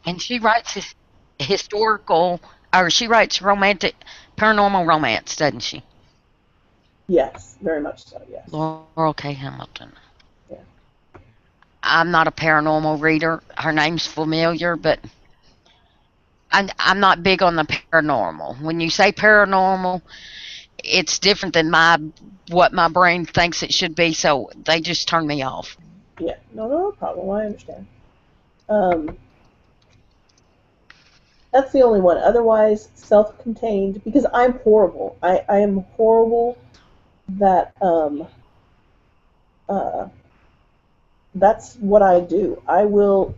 And she writes historical, or she writes romantic, paranormal romance, doesn't she? yes, very much so. Yes. Laurel K. Hamilton. Yeah. I'm not a paranormal reader. Her name's familiar, but I'm not big on the paranormal. When you say paranormal, it's different than what my brain thinks it should be, so they just turn me off. Yeah. No problem. I understand. Um, that's the only one. Otherwise, self-contained. Because I'm horrible. I am horrible. That uh, that's what I do. I will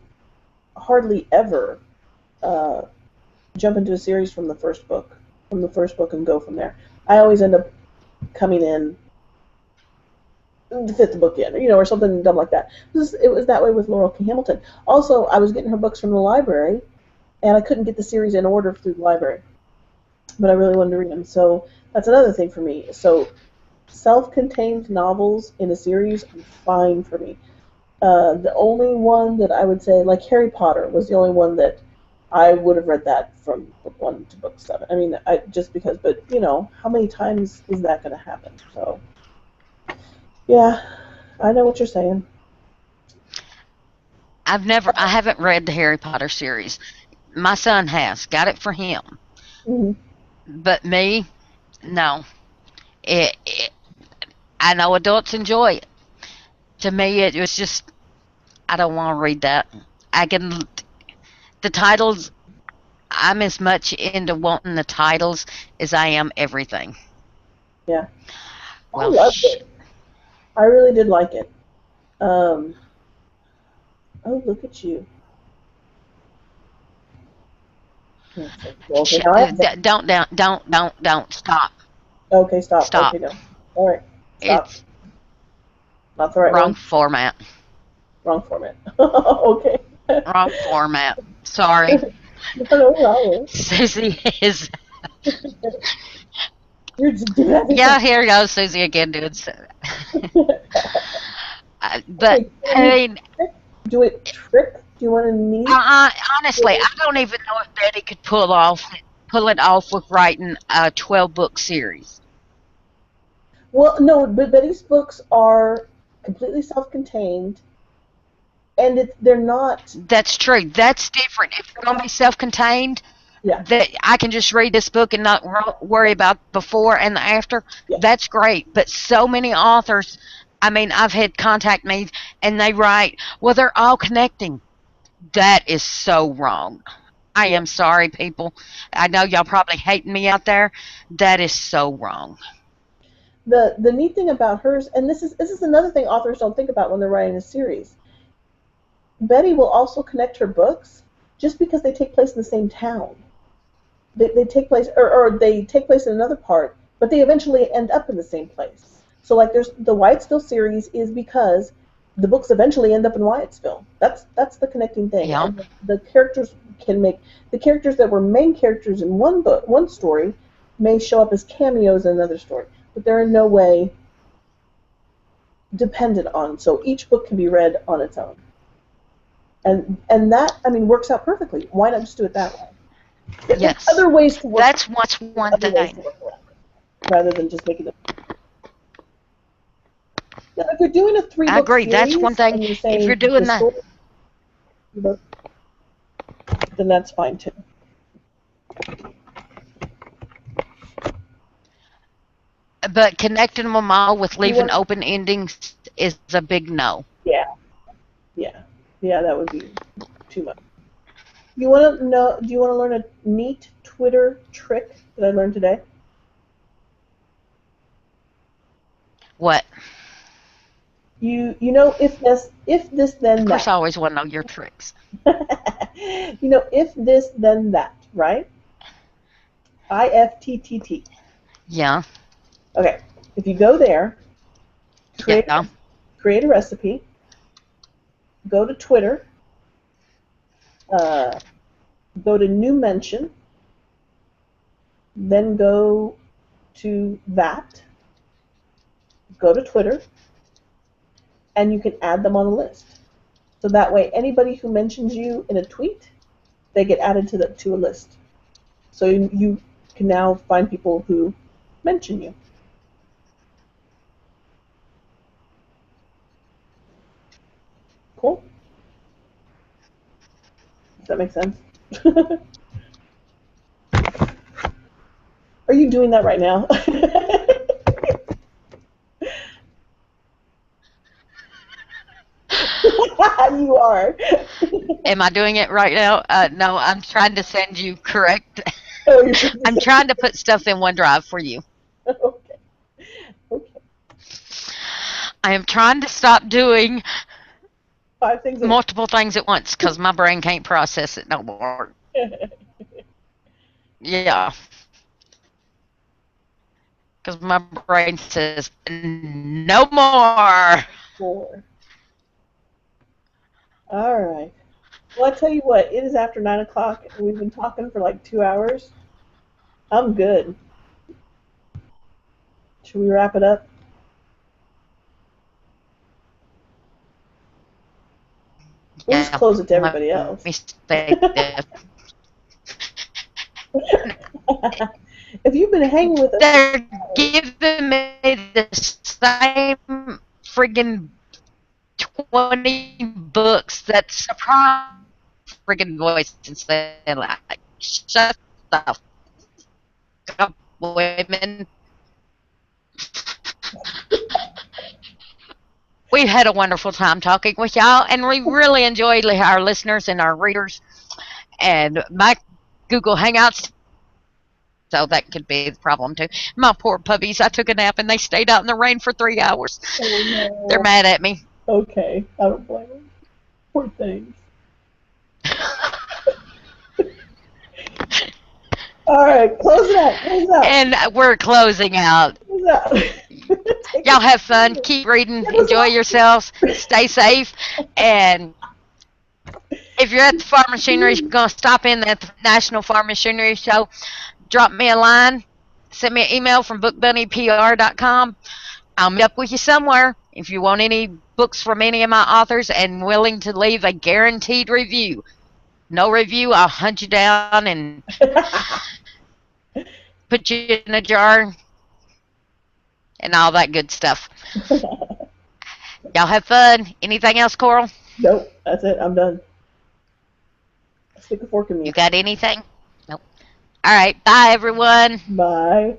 hardly ever uh, jump into a series from the first book, and go from there. I always end up coming in the 5th book in, or something dumb like that. It was that way with Laurel K. Hamilton. Also, I was getting her books from the library, and I couldn't get the series in order through the library, but I really wanted to read them. So that's another thing for me. So self-contained novels in a series are fine for me. The only one that I would say, like Harry Potter, was the only one that I would have read that from book 1 to book 7. I mean, just because, but how many times is that going to happen? So, yeah, I know what you're saying. I haven't read the Harry Potter series. My son has, got it for him. Mm-hmm. But me, no. I know adults enjoy it. To me, it was just, I don't want to read that. The titles, I'm as much into wanting the titles as I am everything. Yeah. Well, I loved it. I really did like it. Oh, look at you. Okay, now I have to- don't stop. Okay, stop. Stop. Okay, no. All right, stop. It's Not the right wrong one. format. Wrong format. Okay. Wrong format. Sorry. No problem. Susie is. You're just doing that. Yeah, here goes Susie again doing so. But, Okay, I mean, do it trick. Do you want to need? honestly, I don't even know if Betty could pull it off with writing a 12-book series. Well, no, but Betty's books are completely self-contained, and they're not. That's true. That's different. If they're going to be self-contained, Yeah. that I can just read this book and not worry about before and the after. Yeah. That's great. But so many authors, I mean, I've had contact me and they write, well, they're all connecting. That is so wrong. I am sorry, people. I know y'all probably hating me out there. That is so wrong. The neat thing about hers, and this is another thing authors don't think about when they're writing a series. Betty will also connect her books just because they take place in the same town. They take place, or they take place in another part, but they eventually end up in the same place. So, like, there's the Wyattsville series is because the books eventually end up in Wyattsville. That's the connecting thing. Yeah. And the characters the characters that were main characters in one story may show up as cameos in another story, but they're in no way dependent on. So each book can be read on its own, and that, I mean, works out perfectly. Why not just do it that way? Yes. Other ways to work. That's what's one other ways thing. to work around it, rather than just making it. Now, if you're doing a 3-book I agree. That's series one thing. and you're If saying you're doing the that, story, then that's fine too. but connecting them all with leaving want- open endings is a big no. Yeah, that would be too much. You want to know? Do you want to learn a neat Twitter trick that I learned today? What? You know, if this then Of course, that. I always want to know your tricks. You know, if this then that, right? IFTTT. Yeah. Okay, if you go there, create Yeah. a recipe, go to Twitter, go to new mention, then go to that, go to Twitter, and you can add them on a list. So that way, anybody who mentions you in a tweet, they get added to a list. So you can now find people who mention you. Cool? Does that make sense? Are you doing that right now? You are. Am I doing it right now? No, I'm trying to send you correct. Oh, you're I'm trying to put stuff in OneDrive for you. Okay. Okay. I am trying to stop doing 5 things. multiple things at once because my brain can't process it no more. Yeah. Because my brain says, no more. 4. All right. Well, I tell you what, it is after 9 o'clock, and we've been talking for like 2 hours. I'm good. Should we wrap it up? We'll just close it to everybody else. Let me say this. If you've been hanging with us, They're giving me the same friggin' 20 books that surprise friggin' voice and say, like, shut the fuck up, women. We've had a wonderful time talking with y'all, and we really enjoyed our listeners and our readers. And my Google Hangouts, so that could be the problem too. My poor puppies, I took a nap and they stayed out in the rain for 3 hours. oh, no. They're mad at me. Okay, I don't blame them. Poor things. All right, close it out. Close it out. And we're closing out. Close it out. Take Y'all it. have fun. Keep reading. Get us Enjoy off. yourselves. Stay safe. And if you're at the Farm Machinery, you're going to stop in at the National Farm Machinery Show, drop me a line. Send me an email from bookbunnypr.com. I'll meet up with you somewhere if you want any books from any of my authors and willing to leave a guaranteed review. No review, I'll hunt you down and put you in a jar and all that good stuff. Y'all have fun. Anything else, Coral? Nope, that's it. I'm done. Stick a fork in me. You got anything? Nope. All right. Bye, everyone. Bye.